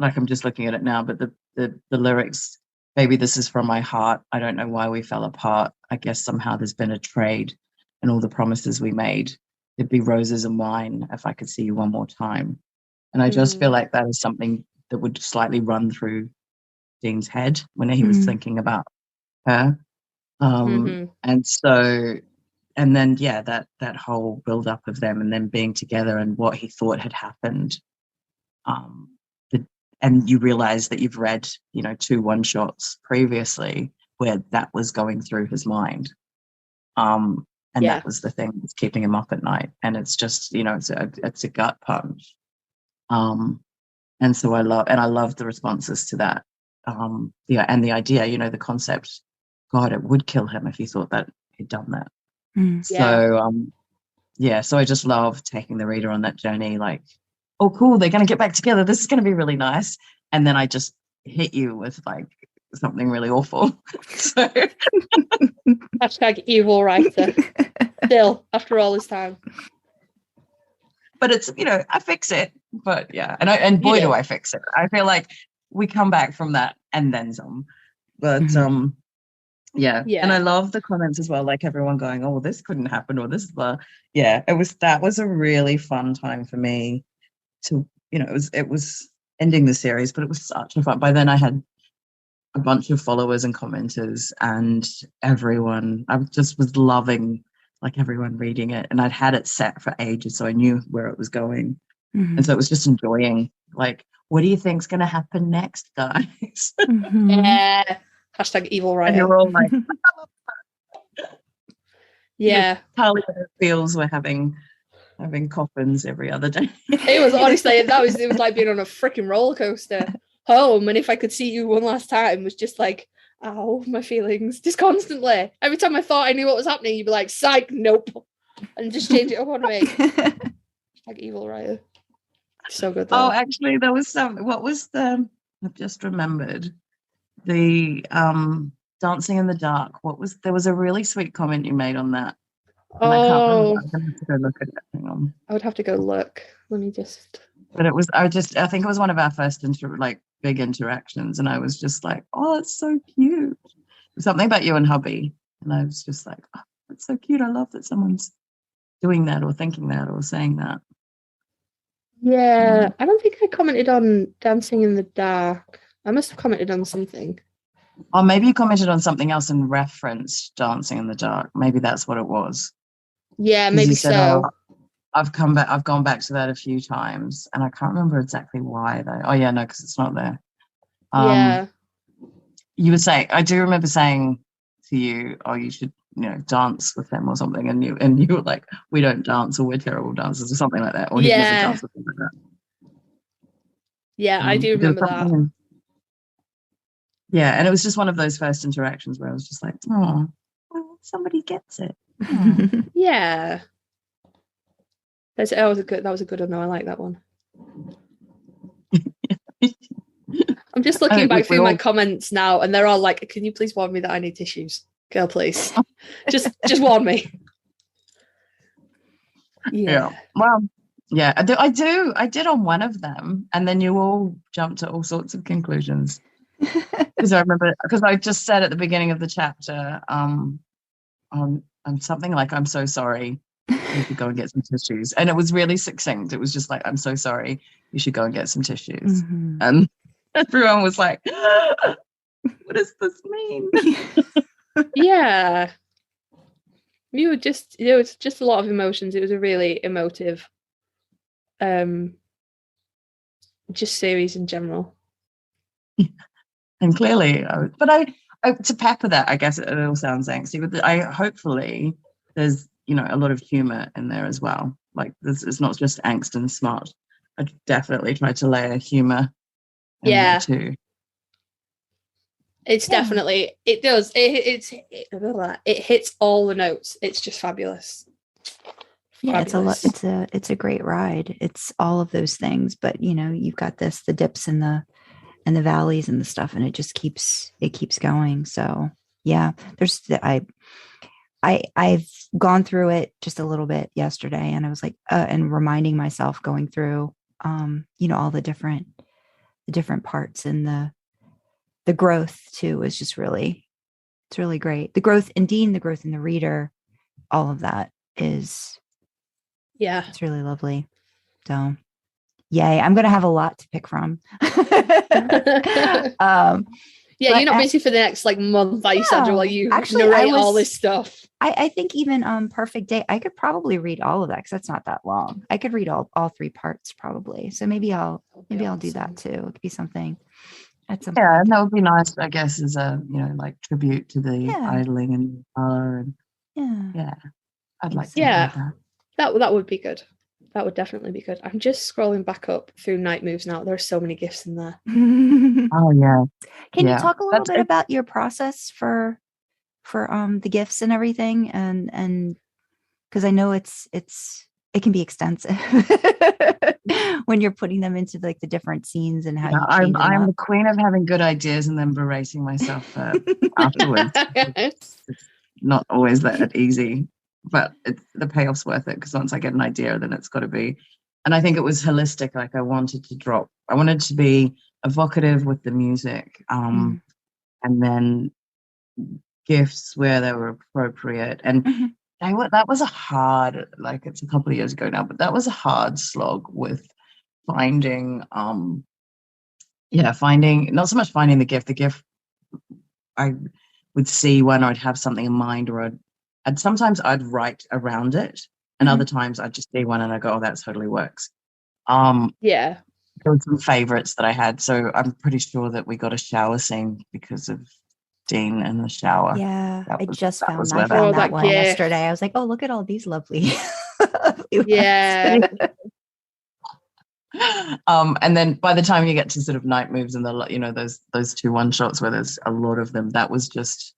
D: like, I'm just looking at it now, but the lyrics, baby, this is from my heart. I don't know why we fell apart. I guess somehow there's been a trade, and all the promises we made. It'd be roses and wine if I could see you one more time. And I just feel like that is something that would slightly run through Dean's head when he was thinking about her. And so, and then, yeah, that whole build up of them and them being together and what he thought had happened. And you realize that you've read, 2 one-shots previously where that was going through his mind. And that was the thing that's keeping him up at night. And it's just, it's a gut punch. And so I love the responses to that. And the idea, the concept, God, it would kill him if he thought that he'd done that. So I just love taking the reader on that journey, like, oh, cool, they're going to get back together. This is going to be really nice. And then I just hit you with, like, something really awful. So
C: # evil writer. Still, after all this time.
D: But it's, I fix it. But yeah, and boy, do I fix it. I feel like we come back from that and then some. But yeah. And I love the comments as well, like everyone going, oh, this couldn't happen, or this is that was a really fun time for me to, it was ending the series, but it was such a fun. By then I had a bunch of followers and commenters, and everyone, I just was loving, like, everyone reading it, and I'd had it set for ages, so I knew where it was going. And so it was just enjoying, like, what do you think's going to happen next, guys?
C: Yeah. # evil writer.
D: And you're all like,
C: yeah.
D: Karlee feels we're having coffins every other day.
C: It was honestly, it was like being on a freaking roller coaster home. And if I could see you one last time, was just like, ow, my feelings, just constantly. Every time I thought I knew what was happening, you'd be like, psych, nope, and just change it up on me. Like evil writer. So good though.
D: Oh, actually, there was I've just remembered the Dancing in the Dark. There was a really sweet comment you made on that. And I can't remember.
C: Oh,
D: I'm gonna have to go look at it. Hang on.
C: I would have to go look. Let me just.
D: But it was I think it was one of our first big interactions, and I was just like, oh, it's so cute. Something about you and hubby, and I was just like, oh, it's so cute. I love that someone's doing that or thinking that or saying that.
C: Yeah, I don't think I commented on Dancing in the Dark. I must have commented on something.
D: Or maybe you commented on something else and referenced Dancing in the Dark. Maybe that's what it was.
C: Yeah,
D: 'Cause
C: maybe
D: you said,
C: so.
D: "Oh, I've gone back to that a few times, and I can't remember exactly why though. Oh yeah, no, because it's not there.
C: Yeah.
D: You would say, I do remember saying to you, oh, you should, dance with them or something, and you were like, we don't dance, or we're terrible dancers, or something like that, or he'd never
C: Yeah.
D: dance or something like that.
C: Yeah, I do
D: there was
C: remember that.
D: something- Yeah, and it was just one of those first interactions where I was just like, oh, well, somebody gets it. Oh.
C: Yeah. That was a good one. No, I like that one. I'm just looking back through my comments now, and they're all like, "Can you please warn me that I need tissues, girl? Please, just warn me."
D: Yeah. Well, yeah, I did on one of them, and then you all jumped to all sorts of conclusions. Because I remember, because I just said at the beginning of the chapter, on something like, "I'm so sorry. You should go and get some tissues," and it was really succinct. It was just like, "I'm so sorry. You should go and get some tissues," and everyone was like, what does this mean?
C: Yeah. You were just, it's just a lot of emotions. It was a really emotive just series in general.
D: And clearly, but I to pepper that, I guess it all sounds angsty, but hopefully there's, a lot of humor in there as well. Like it's not just angst and smart. I definitely tried to layer humor in there too.
C: It's definitely, it does. It hits all the notes. It's just fabulous.
B: Yeah, it's a great ride. It's all of those things, but you've got the dips and the valleys and the stuff, and it just keeps going. So yeah, I've gone through it just a little bit yesterday, and I was like, and reminding myself going through, all the different parts, and the growth too is just it's really great. The growth in Dean, the growth in the reader, all of that is, it's really lovely. So yay, I'm going to have a lot to pick from.
C: Yeah, you're not busy for the next month, are you, Sandra, while you narrate all this stuff?
B: I think even Perfect Day, I could probably read all of that because that's not that long. I could read all 3 parts probably. So maybe I'll do that too. It could be something at some point.
D: And that would be nice, I guess, as a tribute to the idling and Impala, and I'd like to read that.
C: That would be good. That would definitely be good. I'm just scrolling back up through Night Moves now. There are so many gifts in there.
D: Oh yeah.
B: Can you talk a little bit about your process for the gifts and everything, and because I know it can be extensive when you're putting them into the different scenes and how you
D: I'm the queen of having good ideas and then berating myself afterwards. It's not always that easy, but the payoff's worth it, because once I get an idea, then it's got to be. And I think it was holistic. Like I wanted to be evocative with the music, and then gifts where they were appropriate. And that was a hard, it's a couple of years ago now, but that was a hard slog with finding not so much finding the gift. I would see when I'd have something in mind, or sometimes I'd write around it, and other times I'd just see one and I go, oh, that totally works. There were some favorites that I had, so I'm pretty sure that we got a shower scene because of Dean in the shower.
B: Yeah, I found that one yesterday. I was like, oh, look at all these lovely
D: and then by the time you get to sort of Night Moves and those 2 one-shots where there's a lot of them, that was just,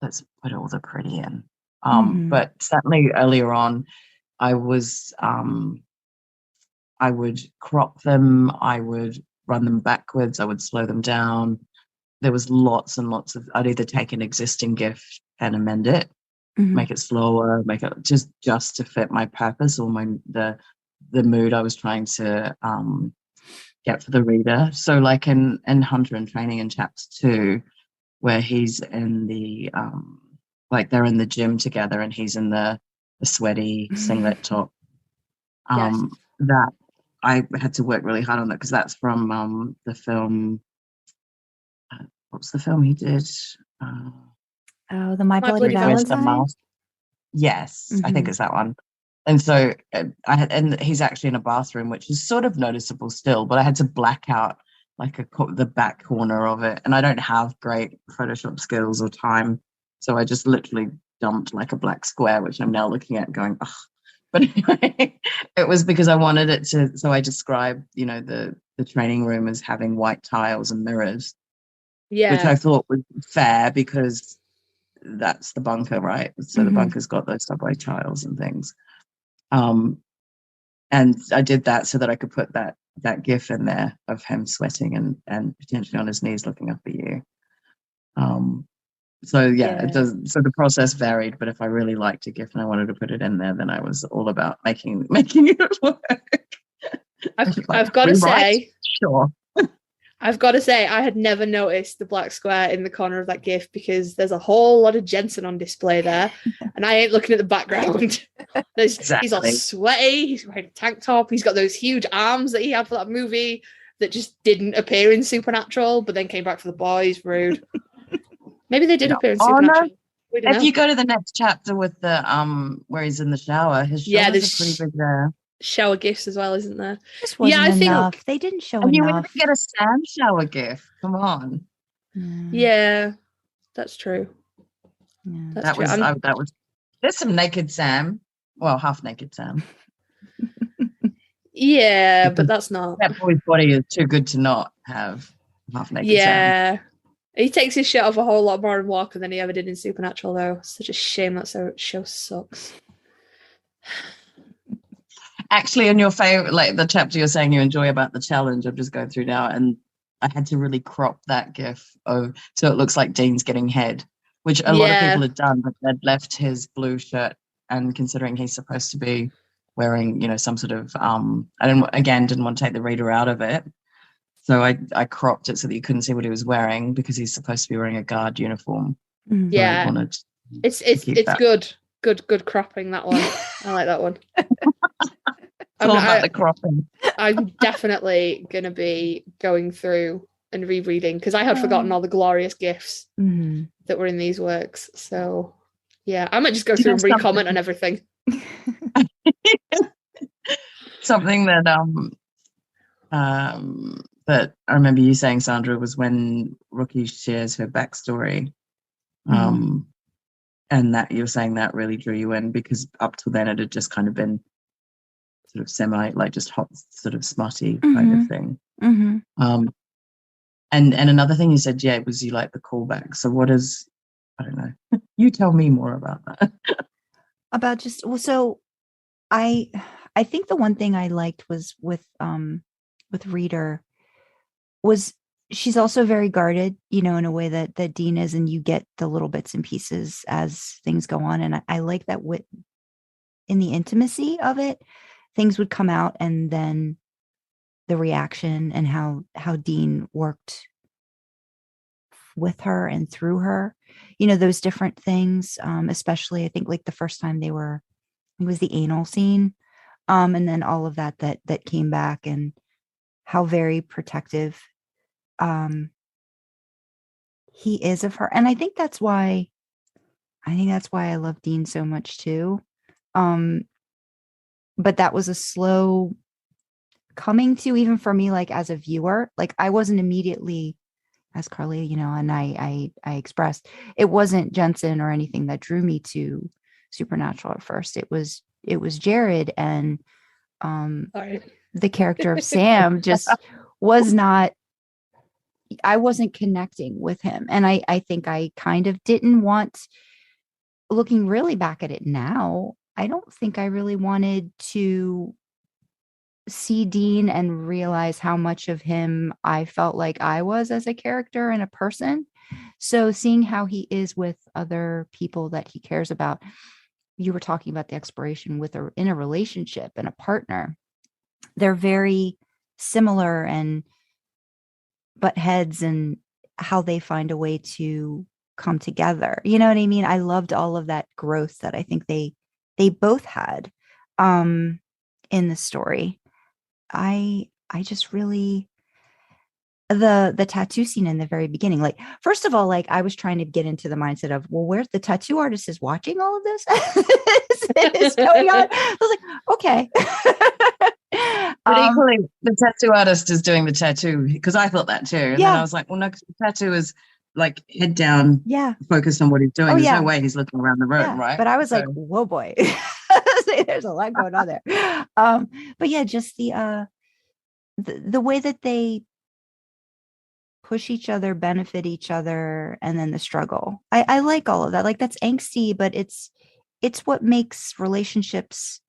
D: let's put all the pretty in. But certainly earlier on, I would crop them, I would run them backwards, I would slow them down. There was lots and lots of, I'd either take an existing gift and amend it, make it slower, make it just to fit my purpose or the mood I was trying to get for the reader. So like in Hunter in Training in chapter 2, where he's in the like they're in the gym together and he's in the sweaty singlet top.
C: Yes.
D: That I had to work really hard on that because that's from the film. What's the film he did?
B: Oh, the My Bloody
C: Bloody
D: Where's the
B: Valentine.
D: Mask? Yes, I think it's that one. And so and he's actually in a bathroom, which is sort of noticeable still, but I had to black out like the back corner of it, and I don't have great Photoshop skills or time, so I just literally dumped like a black square, which I'm now looking at going, ugh. But anyway, it was because I wanted it to. So I described, the training room as having white tiles and mirrors,
C: Yeah.
D: which I thought was fair because that's the bunker, right? So the bunker's got those subway tiles and things. And I did that so that I could put that GIF in there of him sweating and potentially on his knees looking up at you. So yeah, it does. So the process varied, but if I really liked a GIF and I wanted to put it in there, then I was all about making it work.
C: I've got to say,
D: sure.
C: I've got to say, I had never noticed the black square in the corner of that GIF because there's a whole lot of Jensen on display there, and I ain't looking at the background. He's all sweaty. He's wearing a tank top. He's got those huge arms that he had for that movie that just didn't appear in Supernatural, but then came back for the boys. Rude. Maybe they did appear in Supernatural.
D: No. If you go to the next chapter with the where he's in the shower, his shoulders are pretty big there.
C: Shower gifts as well, isn't there?
B: Just wasn't enough. They didn't show enough.
D: You even get a Sam shower gift. Come on.
C: Yeah, that's true.
B: Yeah.
C: That
D: was. There's some naked Sam. Well, half naked Sam.
C: Yeah, but that's not.
D: That boy's body is too good to not have half naked Sam.
C: He takes his shirt off a whole lot more in Walker than he ever did in Supernatural, though. Such a shame that show sucks.
D: Actually, in your favorite, like the chapter you're saying you enjoy about the challenge, I'm just going through now, and I had to really crop that GIF so it looks like Dean's getting head, which a lot of people had done, but they'd left his blue shirt, and considering he's supposed to be wearing, some sort of, I didn't want to take the reader out of it. So I cropped it so that you couldn't see what he was wearing because he's supposed to be wearing a guard uniform.
C: Yeah, it's good cropping, that one. I like that one.
D: It's all about the cropping.
C: I'm definitely gonna be going through and rereading because I had forgotten all the glorious GIFs that were in these works. So yeah, I might just go through and re-comment on everything.
D: Something that that I remember you saying, Sandra, was when Rookie shares her backstory. And that you were saying that really drew you in because up till then it had just kind of been sort of semi, like just hot, sort of smutty kind of thing. And another thing you said, was you like the callback. So what is, I don't know, you tell me more about that.
B: About just, well, so I think the one thing I liked was with Reader was she's also very guarded, in a way that Dean is, and you get the little bits and pieces as things go on. And I like that in the intimacy of it, things would come out and then the reaction and how Dean worked with her and through her, those different things, especially I think like the first time it was the anal scene. And then all of that came back and how very protective he is of her. And I think that's why I love Dean so much too. But that was a slow coming to, even for me, like as a viewer, like I wasn't immediately, as Karlee, and I expressed, it wasn't Jensen or anything that drew me to Supernatural at first. It was Jared, and the character of Sam just was not, I wasn't connecting with him. And I think I kind of didn't want, looking really back at it now, I don't think I really wanted to see Dean and realize how much of him I felt like I was as a character and a person. So seeing how he is with other people that he cares about, you were talking about the exploration in a relationship and a partner. They're very similar and butt heads and how they find a way to come together. You know what I mean? I loved all of that growth that I think they both had in the story. I just really the tattoo scene in the very beginning, like, first of all, like, I was trying to get into the mindset of, well, where's the tattoo artist is watching all of this is going on. I was like, okay.
D: But equally, the tattoo artist is doing the tattoo, because I thought that too. And then I was like, well, no, 'cause the tattoo is like head down, focused on what he's doing. There's no way he's looking around the room, right?
B: But I was like, whoa, boy, there's a lot going on there. But yeah, just the way that they push each other, benefit each other, and then the struggle. I like all of that. Like, that's angsty, but it's what makes relationships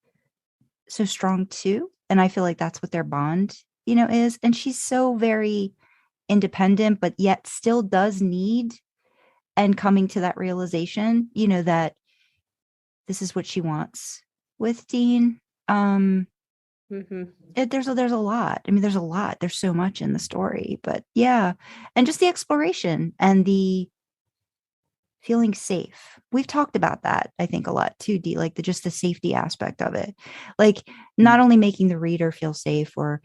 B: so strong too. And I feel like that's what their bond, is. And she's so very independent, but yet still does need, and coming to that realization, that this is what she wants with Dean. There's a lot. I mean, there's a lot. There's so much in the story, but yeah. And just the exploration and the feeling safe. We've talked about that, I think, a lot too, Dee, like just the safety aspect of it. Like, not only making the reader feel safe or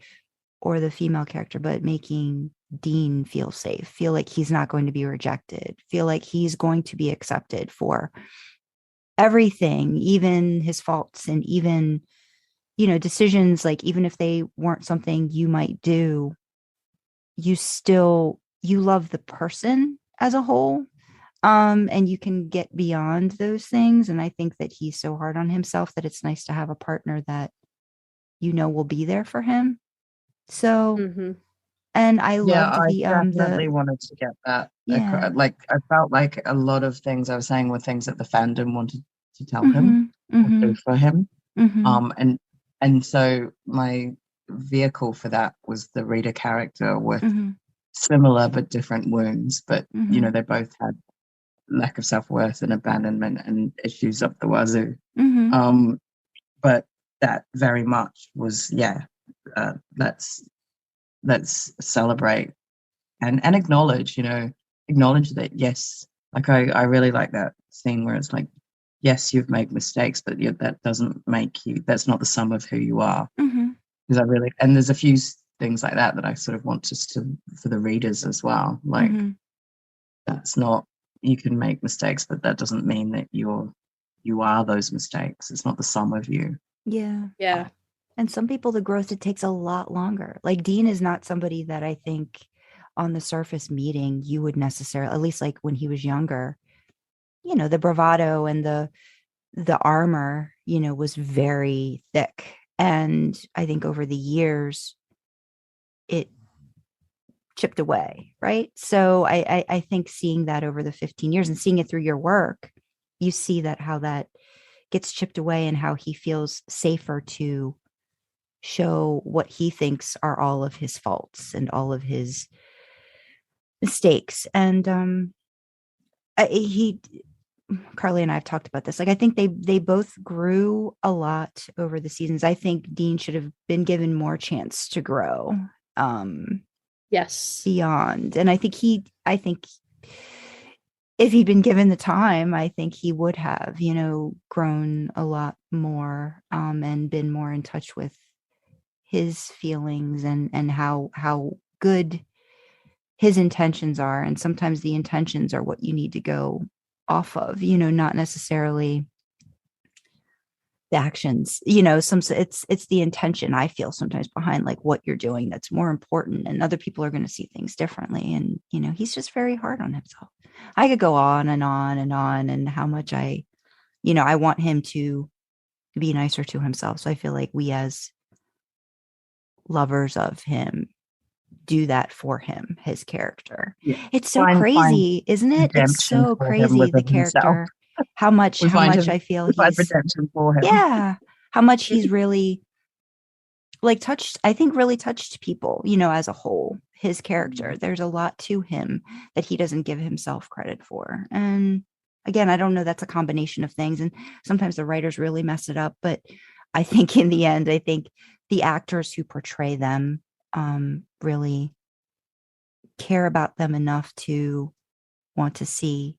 B: the female character, but making Dean feel safe, feel like he's not going to be rejected, feel like he's going to be accepted for everything, even his faults, and even, decisions, like, even if they weren't something you might do, you love the person as a whole. And you can get beyond those things. And I think that he's so hard on himself that it's nice to have a partner that, will be there for him. So, and I loved
D: I definitely wanted to get that.
B: Yeah.
D: Like, I felt like a lot of things I was saying were things that the fandom wanted to tell him or do for him. And so my vehicle for that was the reader character with similar but different wounds. But, they both had lack of self-worth and abandonment and issues up the wazoo. But that very much was, let's celebrate and acknowledge that, yes, like I really like that scene where it's like, yes, you've made mistakes, but that doesn't make you, that's not the sum of who you are. Because and there's a few things like that I sort of want just for the readers as well. Like, that's not, you can make mistakes, but that doesn't mean that you are those mistakes. It's not the sum of you.
B: Yeah. And some people, the growth, it takes a lot longer. Like, Dean is not somebody that I think on the surface meeting you would necessarily, at least like when he was younger, the bravado and the armor, was very thick. And I think over the years, it chipped away, right? So I think seeing that over the 15 years and seeing it through your work, you see that how that gets chipped away and how he feels safer to show what he thinks are all of his faults and all of his mistakes. And Karlee and I have talked about this. Like, I think they both grew a lot over the seasons. I think Dean should have been given more chance to grow.
C: Yes.
B: Beyond. And I think if he'd been given the time, I think he would have, grown a lot more, and been more in touch with his feelings and how good his intentions are. And sometimes the intentions are what you need to go off of, not necessarily the actions, it's the intention, I feel, sometimes behind like what you're doing that's more important, and other people are going to see things differently. And he's just very hard on himself. I could go on and on and on, and how much I want him to be nicer to himself. So I feel like we as lovers of him do that for him, his character. It's so crazy, isn't it? It's so crazy, the character. How much I feel he's
D: redemption for him.
B: Yeah. How much he's really like touched, I think really touched people, as a whole, his character. There's a lot to him that he doesn't give himself credit for. And again, I don't know, that's a combination of things. And sometimes the writers really mess it up. But I think in the end, I think the actors who portray them really care about them enough to want to see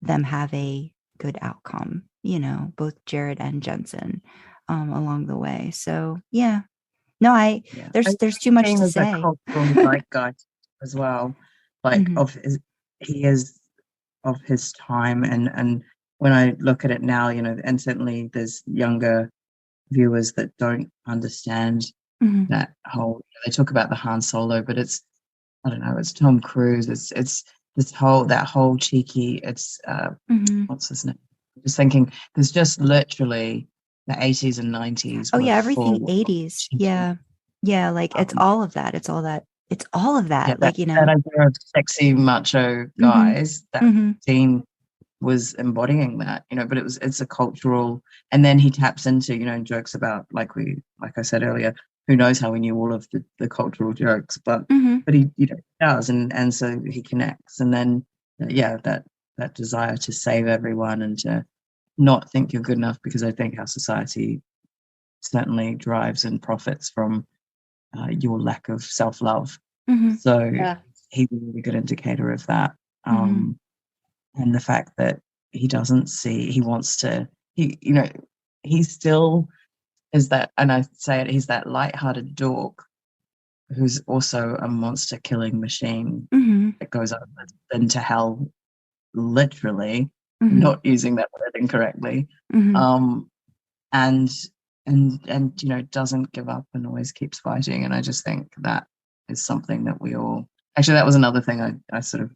B: them have a good outcome, you know, both Jared and Jensen along the way. So yeah, no, there's too much to say.
D: Cultural zeitgeist as well, like he is of his time, and when I look at it now, you know, and certainly there's younger viewers that don't understand that whole. They talk about the Han Solo, but it's, I don't know, it's Tom Cruise. It's this whole cheeky. It's what's his name? Just thinking, there's just literally the 80s and 90s.
B: Oh yeah, everything 80s. Yeah, like it's all of that. It's all that. Yeah, like, you know,
D: that idea of sexy macho guys that Dean was embodying that, you know. But it's a cultural, and then he taps into, you know, jokes about, like I said earlier, who knows how we knew all of the cultural jokes, but he, you know, does, and so he connects, and then that desire to save everyone and to not think you're good enough, because I think our society certainly drives and profits from your lack of self-love. So he's a really good indicator of that. And the fact that he doesn't see, he wants to, you know, he still is that, and I say it, he's that light-hearted dork who's also a monster killing machine that goes up into hell, literally, not using that word incorrectly, and you know, doesn't give up and always keeps fighting. And I just think that is something that we all, actually, that was another thing I sort of,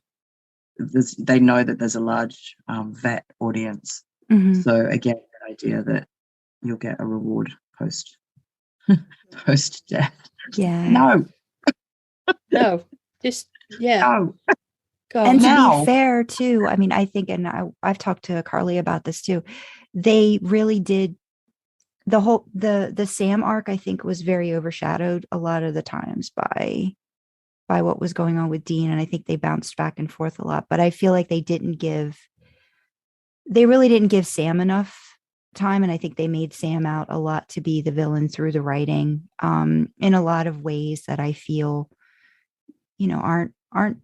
D: they know that there's a large vet audience, so again, that idea that you'll get a reward post death. No, just no.
B: And to be fair too, I mean, I think, and I've talked to Karlee about this too, they really did, the whole the Sam arc, I think, was very overshadowed a lot of the times by what was going on with Dean, and I think they bounced back and forth a lot. But I feel like they really didn't give Sam enough time, and I think they made Sam out a lot to be the villain through the writing, in a lot of ways that I feel, you know, aren't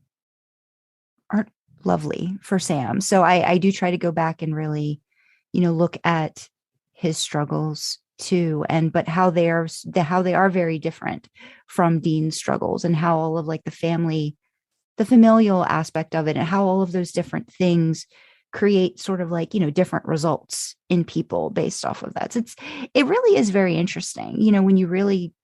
B: lovely for Sam. So I do try to go back and really, you know, look at his struggles too, but how they are very different from Dean's struggles, and how all of, like, the familial aspect of it, and how all of those different things create sort of, like, you know, different results in people based off of that. So it really is very interesting, you know, when you really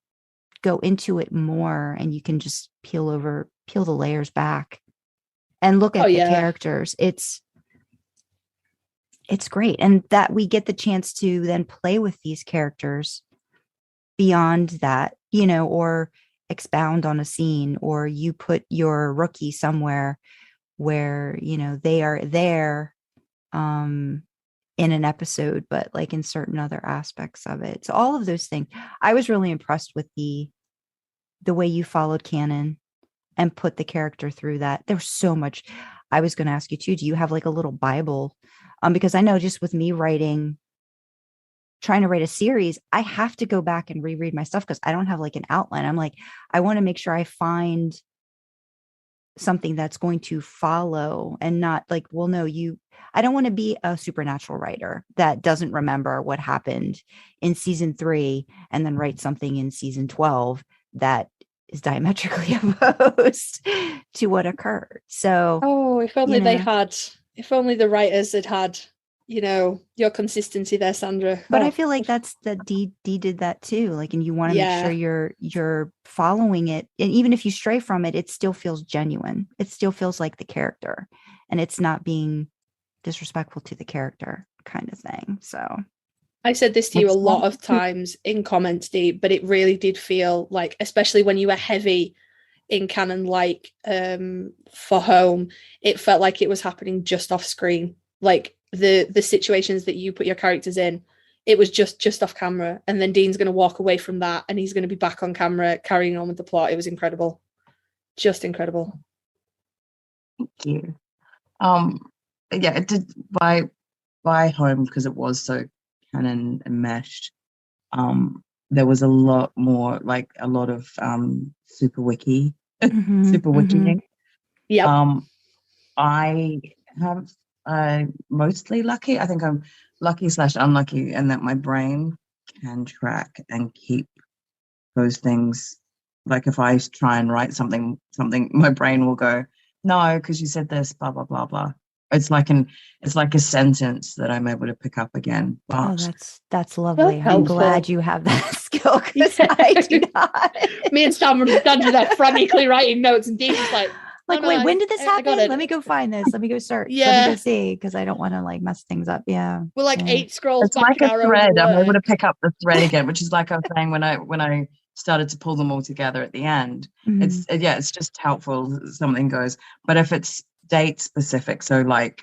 B: go into it more, and you can just peel the layers back and look at the characters. It's great. And that we get the chance to then play with these characters beyond that, you know, or expound on a scene, or you put your rookie somewhere where, you know, they are there in an episode, but like in certain other aspects of it. So all of those things, I was really impressed with the way you followed Canon and put the character through that. There's so much. I was going to ask you too, do you have like a little Bible? Because I know just with me trying to write a series, I have to go back and reread my stuff because I don't have like an outline. I'm like, I want to make sure I find something that's going to follow, and not like, well, no, I don't want to be a supernatural writer that doesn't remember what happened in season 3 and then write something in season 12 that is diametrically opposed to what occurred. So,
C: if only if only the writers had, you know, your consistency there, Sandra.
B: But I feel like that Dee did that too. Like, and you want to make sure you're following it, and even if you stray from it, it still feels genuine. It still feels like the character, and it's not being disrespectful to the character, kind of thing. So
C: I said this to you a lot of times in comments, Dee, but it really did feel like, especially when you were heavy in canon, like for Home, it felt like it was happening just off screen. Like the situations that you put your characters in, it was just off camera, and then Dean's going to walk away from that and he's going to be back on camera carrying on with the plot. It was incredible. just incredible.
D: Thank you. Yeah, it did by home, because it was so canon and meshed. There was a lot more, like a lot of super wiki, super wikiing.
C: Yeah.
D: I have mostly lucky. I think I'm lucky / unlucky in that my brain can track and keep those things. Like if I try and write something, my brain will go, no, because you said this, blah blah blah blah. It's like a sentence that I'm able to pick up again.
B: Oh,
D: But
B: that's lovely.
C: That's
B: I'm
C: helpful.
B: glad you have that skill, because I do not.
C: Me and Sam were done to that, frantically writing notes, and Dee's just like,
B: Like, wait, when did this happen?
C: got it.
B: Let me go find this. Let me go search. Let
C: Yeah.
B: me go see, because I don't want to like mess things up. Yeah.
C: We're like
B: Yeah.
C: 8 scrolls
D: it's
C: back
D: like
C: in
D: a
C: our
D: thread.
C: own
D: I'm able to
C: work.
D: pick up the thread again, which is like I was saying when I started to pull them all together at the end.
B: Mhm.
D: It's just helpful. Something goes, but if it's date specific, so like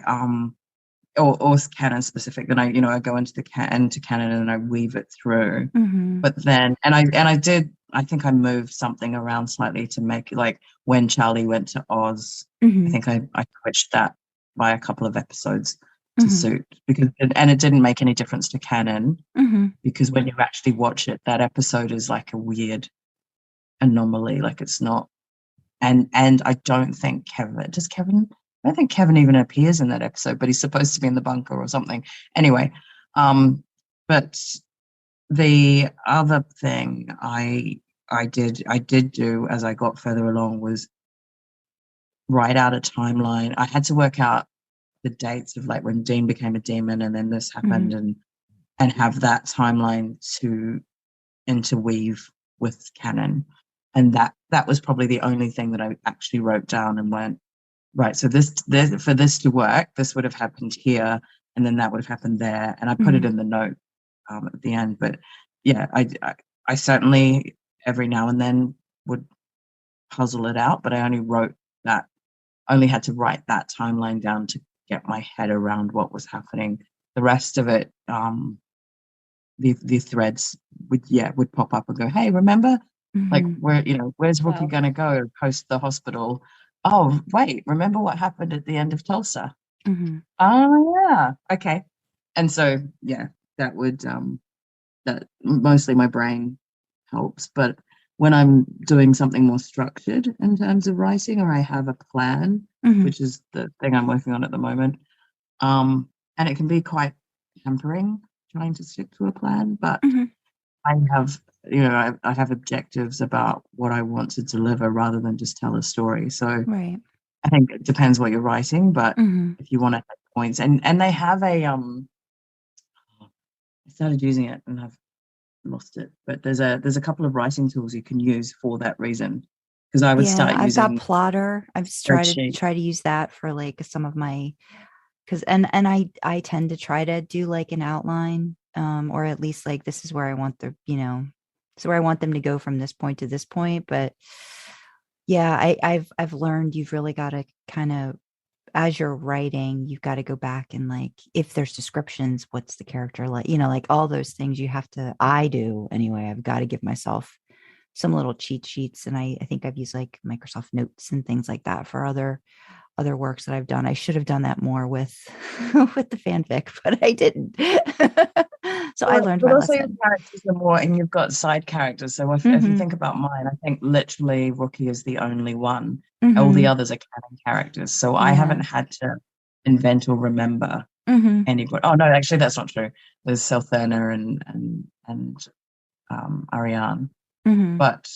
D: or canon specific, then I go into canon and I weave it through.
B: Mhm.
D: But then I think I moved something around slightly to make, like when Charlie went to Oz, I
B: Mhm.
D: think I switched that by a couple of episodes to
B: Mhm.
D: suit, because it didn't make any difference to canon,
B: Mhm.
D: because when you actually watch it, that episode is like a weird anomaly. Like it's not, and I don't think Kevin. I don't think Kevin even appears in that episode, but he's supposed to be in the bunker or something. Anyway, but the other thing I did do as I got further along was write out a timeline. I had to work out the dates of like when Dean became a demon and then this happened, and have that timeline to interweave with canon. And that was probably the only thing that I actually wrote down and went, right, so this for this to work, this would have happened here, and then that would have happened there. And I put it in the note at the end. But yeah, I certainly every now and then would puzzle it out, but I only had to write that timeline down to get my head around what was happening. The rest of it, the threads would pop up and go, hey, remember? Like, where's Rookie
C: Wow.
D: gonna go post the hospital? Oh, wait, remember what happened at the end of Tulsa? Oh yeah, okay. And so yeah, that would that mostly my brain helps. But when I'm doing something more structured in terms of writing, or I have a plan, which is the thing I'm working on at the moment, and it can be quite hampering trying to stick to a plan, but I have I have objectives about what I want to deliver rather than just tell a story. So
B: Right.
D: I think it depends what you're writing, but if you want to have points, and they have a I started using it and I've lost it, but there's a couple of writing tools you can use for that reason, because I would start
B: I've
D: using
B: got Plotter. I've tried to use that for like some of my, because and I tend to try to do like an outline, or at least like this is where I want this is where I want them to go from this point to this point. But yeah, I've learned you've really got to kind of, as you're writing, you've got to go back and like, if there's descriptions, what's the character like, like all those things you have to, I do anyway. I've got to give myself some little cheat sheets. And I think I've used like Microsoft Notes and things like that for other works that I've done. I should have done that more with with the fanfic, but I didn't. So I learned my
D: also
B: lesson.
D: your characters are more, and you've got side characters. So if you think about mine, I think literally Rookie is the only one. All the others are canon characters. So I haven't had to invent or remember anybody. Oh no, actually that's not true. There's Seltherna and Ariane. But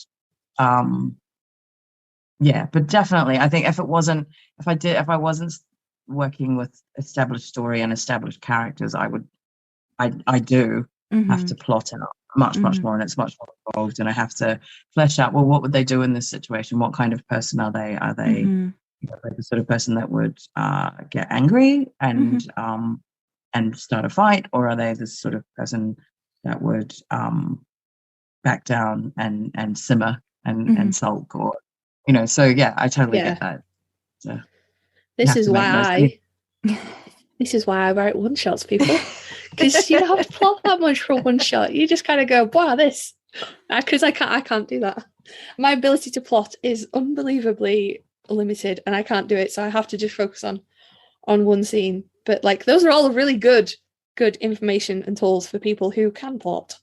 D: yeah, but definitely I think if I wasn't working with established story and established characters, I do have to plot out much more, and it's much more involved, and I have to flesh out, well, what would they do in this situation? What kind of person are they? Are they the sort of person that would get angry and start a fight, or are they the sort of person that would back down and simmer and sulk, or so yeah, I totally get that. So
C: this is why I write one shots, people, because you don't have to plot that much for one shot. You just kind of go, wow, this Because I can't do that. My ability to plot is unbelievably limited, and I can't do it. So I have to just focus on one scene. But like, those are all really good information and tools for people who can plot,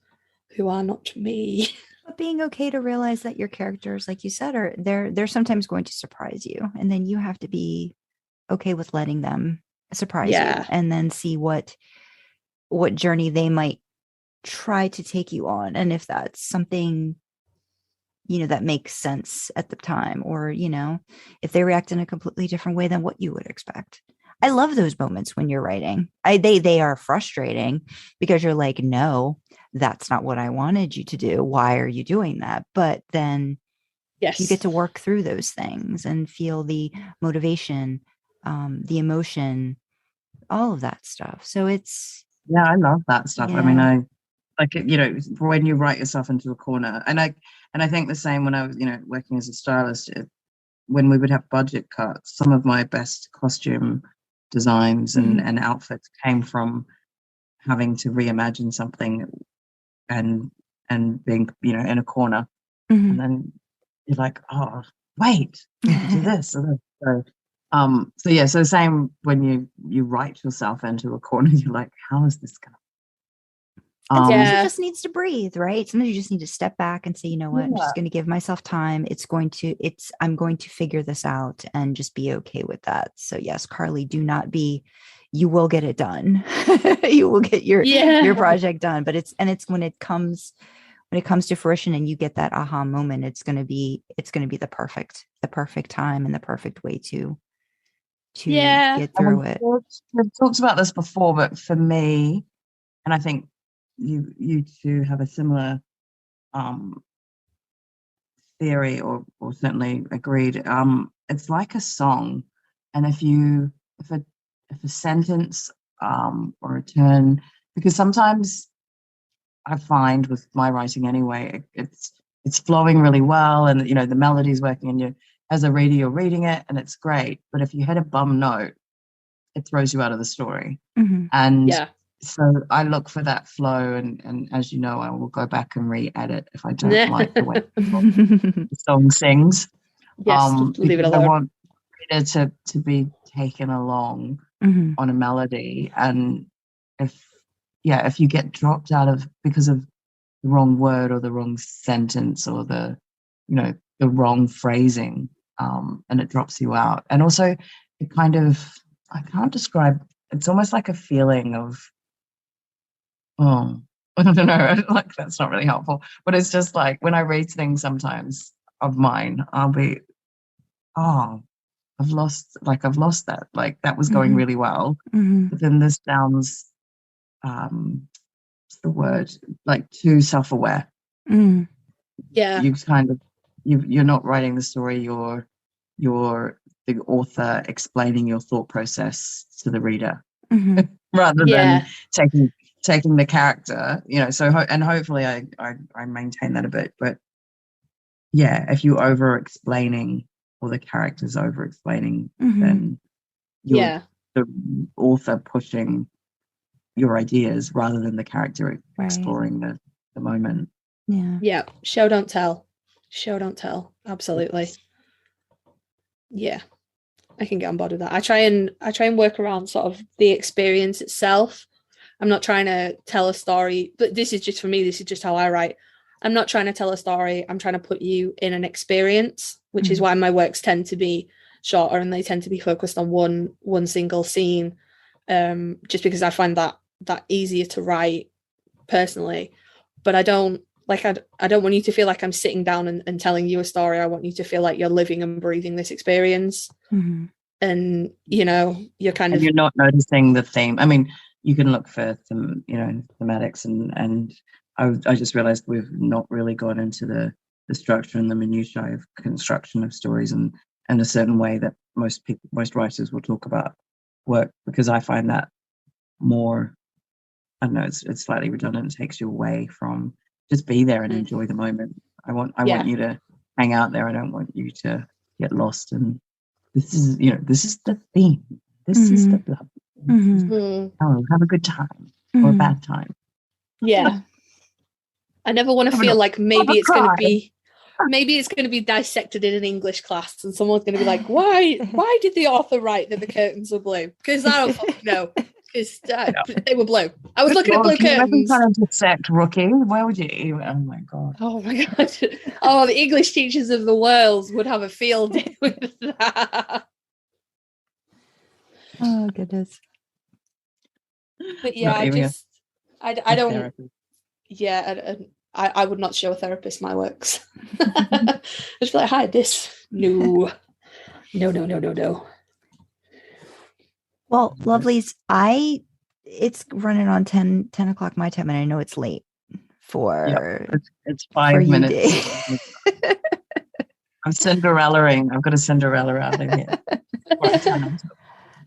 C: who are not me.
B: But being okay to realize that your characters, like you said, are they're sometimes going to surprise you, and then you have to be okay with letting them surprise you, and then see what journey they might try to take you on, and if that's something that makes sense at the time, or if they react in a completely different way than what you would expect. I love those moments when you're writing. They are frustrating because you're like, no, that's not what I wanted you to do. Why are you doing that? But then you get to work through those things and feel the motivation, the emotion, all of that stuff. So it's
D: I love that stuff. I mean, I like it, when you write yourself into a corner, and I think the same when I was working as a stylist. When we would have budget cuts, some of my best costume designs and outfits came from having to reimagine something and being in a corner, and then you're like, oh wait, do this or this. So same when you write yourself into a corner, you're like, how is this gonna
B: and sometimes it just needs to breathe, right? Sometimes you just need to step back and say, you know what, I'm just going to give myself time. I'm going to figure this out and just be okay with that. So yes, Karlee, you will get it done. You will get your project done. But it's when it comes to fruition and you get that aha moment, it's going to be the perfect time and the perfect way to get through it.
D: We've talked about this before, but for me, and I think you two have a similar theory, or certainly agreed. It's like a song, and if a sentence or a turn, because sometimes I find with my writing anyway, it's flowing really well, and the melody's working, and you as a reader you're reading it and it's great, but if you hit a bum note, it throws you out of the story. And so I look for that flow, and as you know, I will go back and re-edit if I don't like the way the song sings.
C: Leave it alone.
D: I want reader to be taken along on a melody, and if you get dropped out of because of the wrong word or the wrong sentence or the wrong phrasing, and it drops you out, and also it kind of, I can't describe. It's almost like a feeling of, I don't know, like that's not really helpful, but it's just like when I read things sometimes of mine, I'll be, I've lost that. Like that was going really well, but then this sounds, what's the word? Like too self-aware.
C: Yeah.
D: You kind of, you're not writing the story. You're the author explaining your thought process to the reader, rather than taking the character. So and hopefully I maintain that a bit. But if you over explaining, or the character's over explaining, then you're the author pushing your ideas rather than the character exploring the moment.
C: Yeah. Show don't tell. Absolutely. Yeah, I can get on board with that. I try and work around sort of the experience itself. I'm not trying to tell a story, but this is just for me. This is just how I write. I'm not trying to tell a story. I'm trying to put you in an experience, which is why my works tend to be shorter and they tend to be focused on one single scene, just because I find that easier to write personally. But I don't want you to feel like I'm sitting down and telling you a story. I want you to feel like you're living and breathing this experience. And you're kind of,
D: you're not noticing the theme. I mean, you can look for some thematics, and I just realized we've not really gone into the structure and the minutiae of construction of stories and a certain way that most writers will talk about work, because I find that more, I don't know, it's slightly redundant. It takes you away from just be there and enjoy the moment. I want you to hang out there. I don't want you to get lost. And this is the theme. This is the blood. Oh, have a good time or a bad time.
C: Yeah. I never want to
D: I'm
C: feel
D: not-
C: like maybe
D: I'm
C: it's going to
D: crying.
C: be dissected in an English class, and someone's going to be like, why did the author write that the curtains were blue? Because I don't fucking know. Because they were blue. I was looking at blue
D: Can you imagine
C: curtains.
D: trying to dissect Rookie? Where would you even? Oh my god.
C: Oh my god. Oh, the English teachers of the world would have a field day with that.
B: Oh goodness.
C: But yeah,
D: Not even
C: I
D: a
C: don't,
D: therapist.
C: yeah, I would not show a therapist my works. Just be like, hi, this. No.
B: Well, lovelies, it's running on 10 o'clock my time, and I know it's late for
D: It's
B: for
D: 5
B: you,
D: minutes.
B: Dave.
D: I'm Cinderellaing. I've got a Cinderella out of here.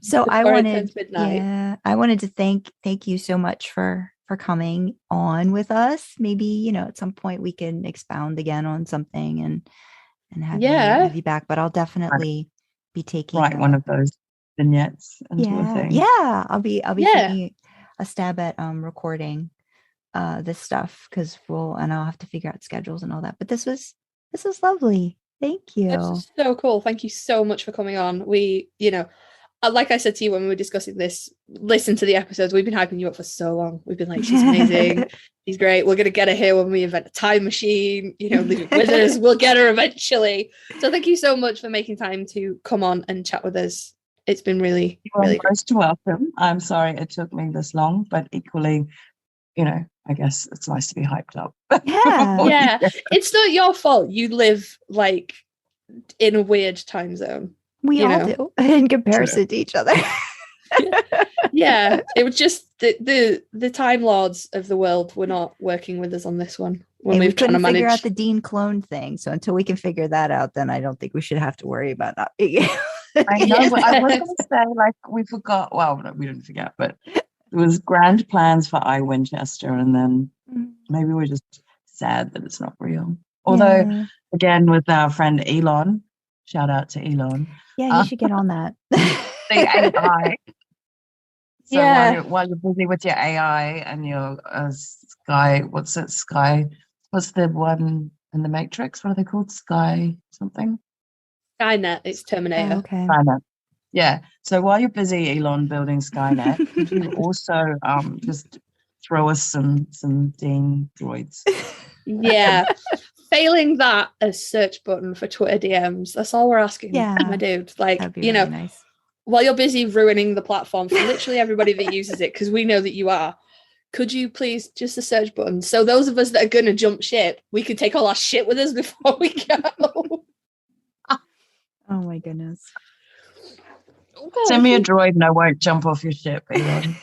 B: So I
C: Before it
B: wanted,
C: turns midnight.
B: yeah, I wanted to thank you so much for coming on with us. Maybe, at some point we can expound again on something and have you back. But I'll definitely be taking
D: one of those vignettes into a thing.
B: Yeah, I'll be taking a stab at recording this stuff, because I'll have to figure out schedules and all that. But this was lovely. Thank you.
C: That's so cool. Thank you so much for coming on. We, like I said to you when we were discussing this, listen to the episodes. We've been hyping you up for so long. We've been like, she's amazing. She's great. We're going to get her here when we invent a time machine, leave it with us. We'll get her eventually. So thank you so much for making time to come on and chat with us. It's been really, really
D: You're most welcome. I'm sorry it took me this long, but equally, I guess it's nice to be hyped up.
B: Yeah.
C: It's not your fault. You live like in a weird time zone.
B: We all do in comparison to each other.
C: Yeah, it was just the Time Lords of the world were not working with us on this one when we were trying to manage.
B: Figure out the Dean clone thing. So until we can figure that out, then I don't think we should have to worry about not being.
D: I know. But I was going to say, we forgot. Well, no, we didn't forget, but there was grand plans for I Winchester, and then maybe we're just sad that it's not real. Although, again, with our friend Elon, shout out to Elon.
B: Yeah, you should get on that.
D: The AI. So while you're busy with your AI and your Sky, what's it? Sky, what's the one in the Matrix? What are they called? Sky something?
C: Skynet. It's Terminator.
B: Oh, okay.
D: Skynet. Yeah. So while you're busy, Elon, building Skynet, could you also just throw us some Dean droids?
C: Yeah. Failing that, a search button for Twitter DMs. That's all we're asking, my dude. Like,
B: that'd be really nice.
C: While you're busy ruining the platform for literally everybody that uses it, because we know that you are, could you please just a search button? So those of us that are going to jump ship, we can take all our shit with us before we go.
B: Oh my goodness.
D: Send me a droid and I won't jump off your ship, Elon.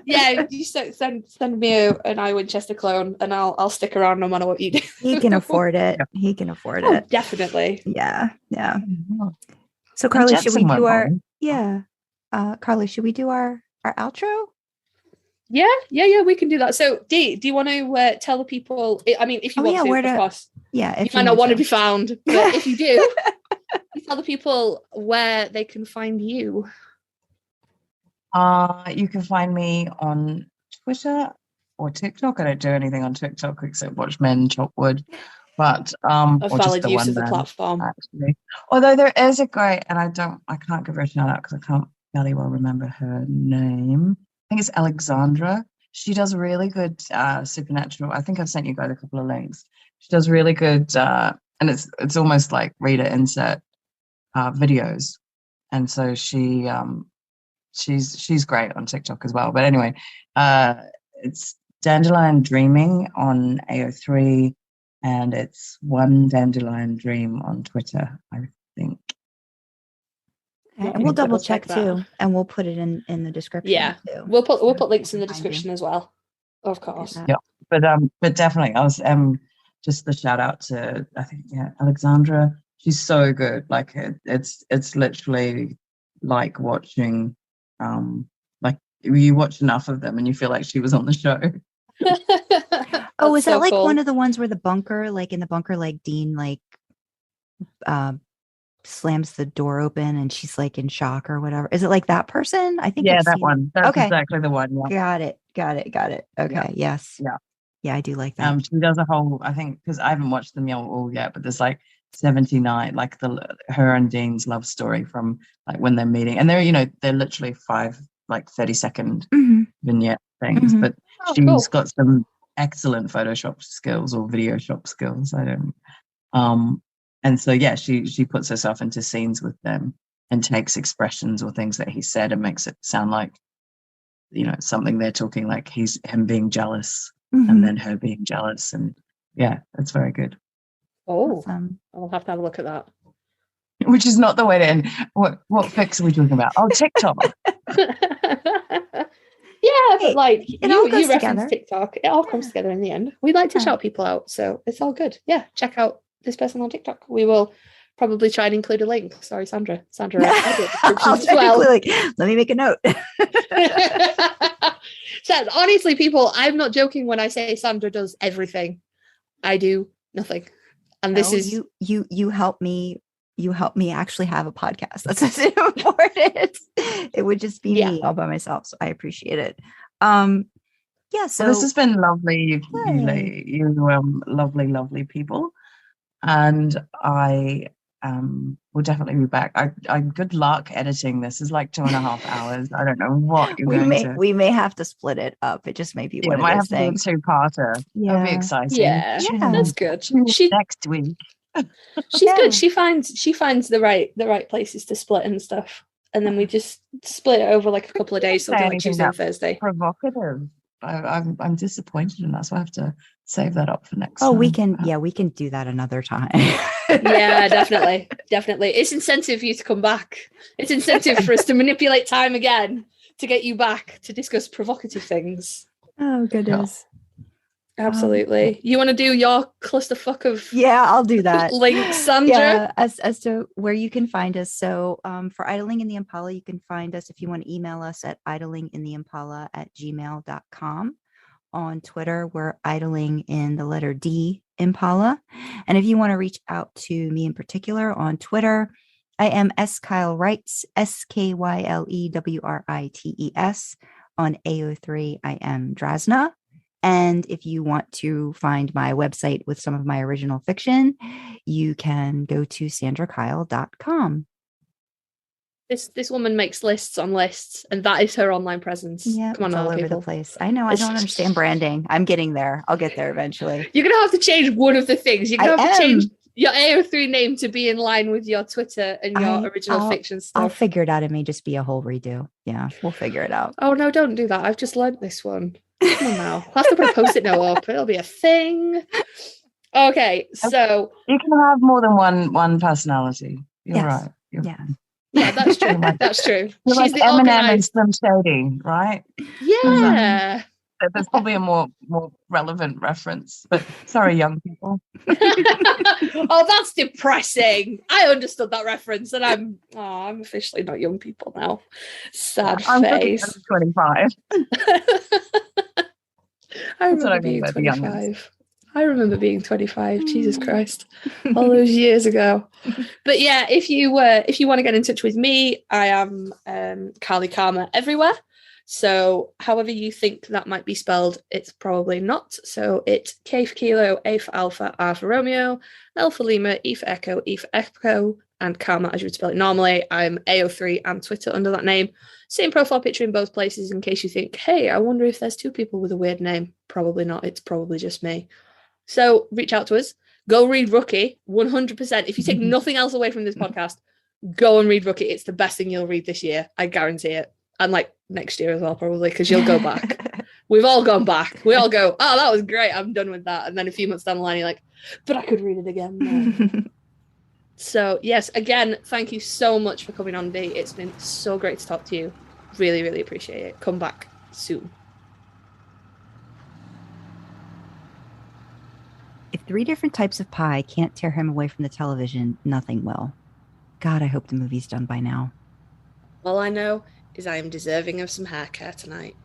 C: Yeah, you send me an I Winchester clone and I'll stick around no matter what you do.
B: He can afford it. He can afford it.
C: Definitely.
B: Yeah. So Karlee, should we do our Karlee, should we do our outro?
C: Yeah, we can do that. So Dee, do you want to tell the people, I mean, if you want to, of course.
B: Yeah.
C: You might not want to be found, but if you do, you tell the people where they can find you.
D: You can find me on Twitter or TikTok. I don't do anything on TikTok except watch men chop wood. But
C: a valid use of the platform.
D: Actually. Although there is a great, and I can't give her a shout out because I can't fairly well remember her name. I think it's Alexandra. She does really good supernatural. I think I've sent you guys a couple of links. She does really good, and it's almost like reader insert videos, and so she's great on TikTok as well. But anyway, it's DandelionDreaming on AO3, and it's One Dandelion Dream on Twitter, I think.
B: And we'll double check too, and we'll put it in the description.
C: Yeah,
B: too.
C: we'll put links in the description as well, of course.
D: Yeah, but definitely, I was just the shout out to I think Alexandra. She's so good. Like it's literally like watching, like you watch enough of them and you feel like she was on the show.
B: Oh, is that like cool. One of the ones where the bunker, like Dean slams the door open and she's like in shock or whatever? Is it like that person? I think
D: that one. That's exactly the one.
B: Yeah. Got it. Okay.
D: Yeah.
B: Yes.
D: Yeah.
B: Yeah, I do like that.
D: She does a whole, I think, because I haven't watched them all yet, but there's like 79, like her and Dean's love story from like when they're meeting, and they're literally 30-second vignette things, but she's got some excellent Photoshop skills or video shop skills. And so yeah, she puts herself into scenes with them and takes expressions or things that he said and makes it sound like something they're talking, like him being jealous and then her being jealous, and yeah, it's very good.
B: Awesome.
C: I'll have to have a look at that.
D: Which is not the way to end. What fics are we talking about? Oh, TikTok.
C: Yeah, but like you reference
B: together.
C: TikTok, it all comes together in the end. We like to shout people out, so it's all good. Yeah, check out this person on TikTok. We will probably try and include a link. Sorry, Sandra.
B: I'll let me make a note.
C: So honestly, people, I'm not joking when I say Sandra does everything. I do nothing, and this is
B: you help me. You help me actually have a podcast. That's what's important. It would just be me all by myself. So I appreciate it. Yeah. So
D: this has been lovely. You lovely people, and I will definitely be back. I good luck editing this. It's like 2.5 hours. I don't know what
B: we may have to split it up. It just may be one
D: it might
B: of
D: have
B: those things.
D: to be a two-parter.
B: Yeah.
D: That'll be exciting.
C: Yeah, that's good.
D: Next week.
C: She's good. She finds the right places to split and stuff, and then we just split it over like a couple of days. So like Tuesday and Thursday.
D: Provocative. I'm disappointed, and that's why I have to save that up for next time.
B: We can do that another time.
C: Yeah, definitely. It's incentive for you to come back. It's incentive for us to manipulate time again to get you back to discuss provocative things.
B: Oh goodness.
C: Absolutely. You want to do your clusterfuck of
B: I'll do that.
C: Links, Sandra?
B: Yeah, as to where you can find us. So for Idling in the Impala, you can find us if you want to email us at idlingintheimpala@gmail.com. On Twitter, we're idling in the letter D Impala. And if you want to reach out to me in particular on Twitter, I am skylewrites, SKYLEWRITES. On AO3, I am Drasna. And if you want to find my website with some of my original fiction, you can go to sandrakyle.com.
C: This woman makes lists on lists, and that is her online presence.
B: Yeah,
C: come on,
B: all over the place. I know. I don't understand branding. I'm getting there. I'll get there eventually.
C: You're gonna have to change one of the things. You're gonna have to change your AO3 name to be in line with your Twitter and your original fiction stuff.
B: I'll figure it out. It may just be a whole redo. Yeah, we'll figure it out.
C: Oh no, don't do that. I've just learned this one. Come on now. I'll have to put a post-it note up. It'll be a thing. Okay, so
D: you can have more than one personality. You're right.
C: Yeah, that's true. That's true.
D: She's like the Eminem and Slim Shady, right?
C: Yeah.
D: That's probably a more relevant reference. But sorry, young people.
C: Oh, that's depressing. I understood that reference, and I'm officially not young people now. Sad face.
D: I'm 25.
C: I remember being 25. I remember being 25. Jesus Christ, all those years ago. But yeah, if you want to get in touch with me, I am Karlee Karma everywhere. So however you think that might be spelled, it's probably not. So it's K for Kilo, A for Alpha, R for Romeo, L for Lima, E for Echo, E for Echo, and Karma as you would spell it normally. I'm AO3 and Twitter under that name. Same profile picture in both places in case you think, hey, I wonder if there's two people with a weird name. Probably not. It's probably just me. So reach out to us. Go read Rookie, 100%. If you take nothing else away from this podcast, go and read Rookie. It's the best thing you'll read this year. I guarantee it. And like next year as well, probably, because you'll go back. We've all gone back. We all go, oh, that was great. I'm done with that. And then a few months down the line, you're like, but I could read it again now. So yes, again, thank you so much for coming on, Dee. It's been so great to talk to you. Really, really appreciate it. Come back soon.
B: If 3 different types of pie can't tear him away from the television, nothing will. God, I hope the movie's done by now.
C: All I know is I am deserving of some hair care tonight.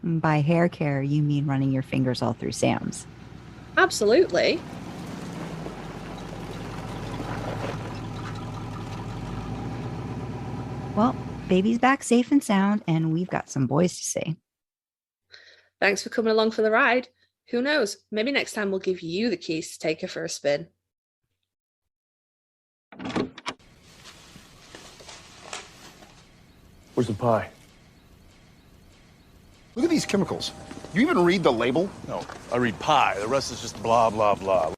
B: By hair care, you mean running your fingers all through Sam's?
C: Absolutely.
B: Well, baby's back safe and sound, and we've got some boys to see.
C: Thanks for coming along for the ride. Who knows? Maybe next time we'll give you the keys to take her for a spin.
A: Where's the pie?
E: Look at these chemicals. You even read the label?
A: No, I read pie. The rest is just blah, blah, blah.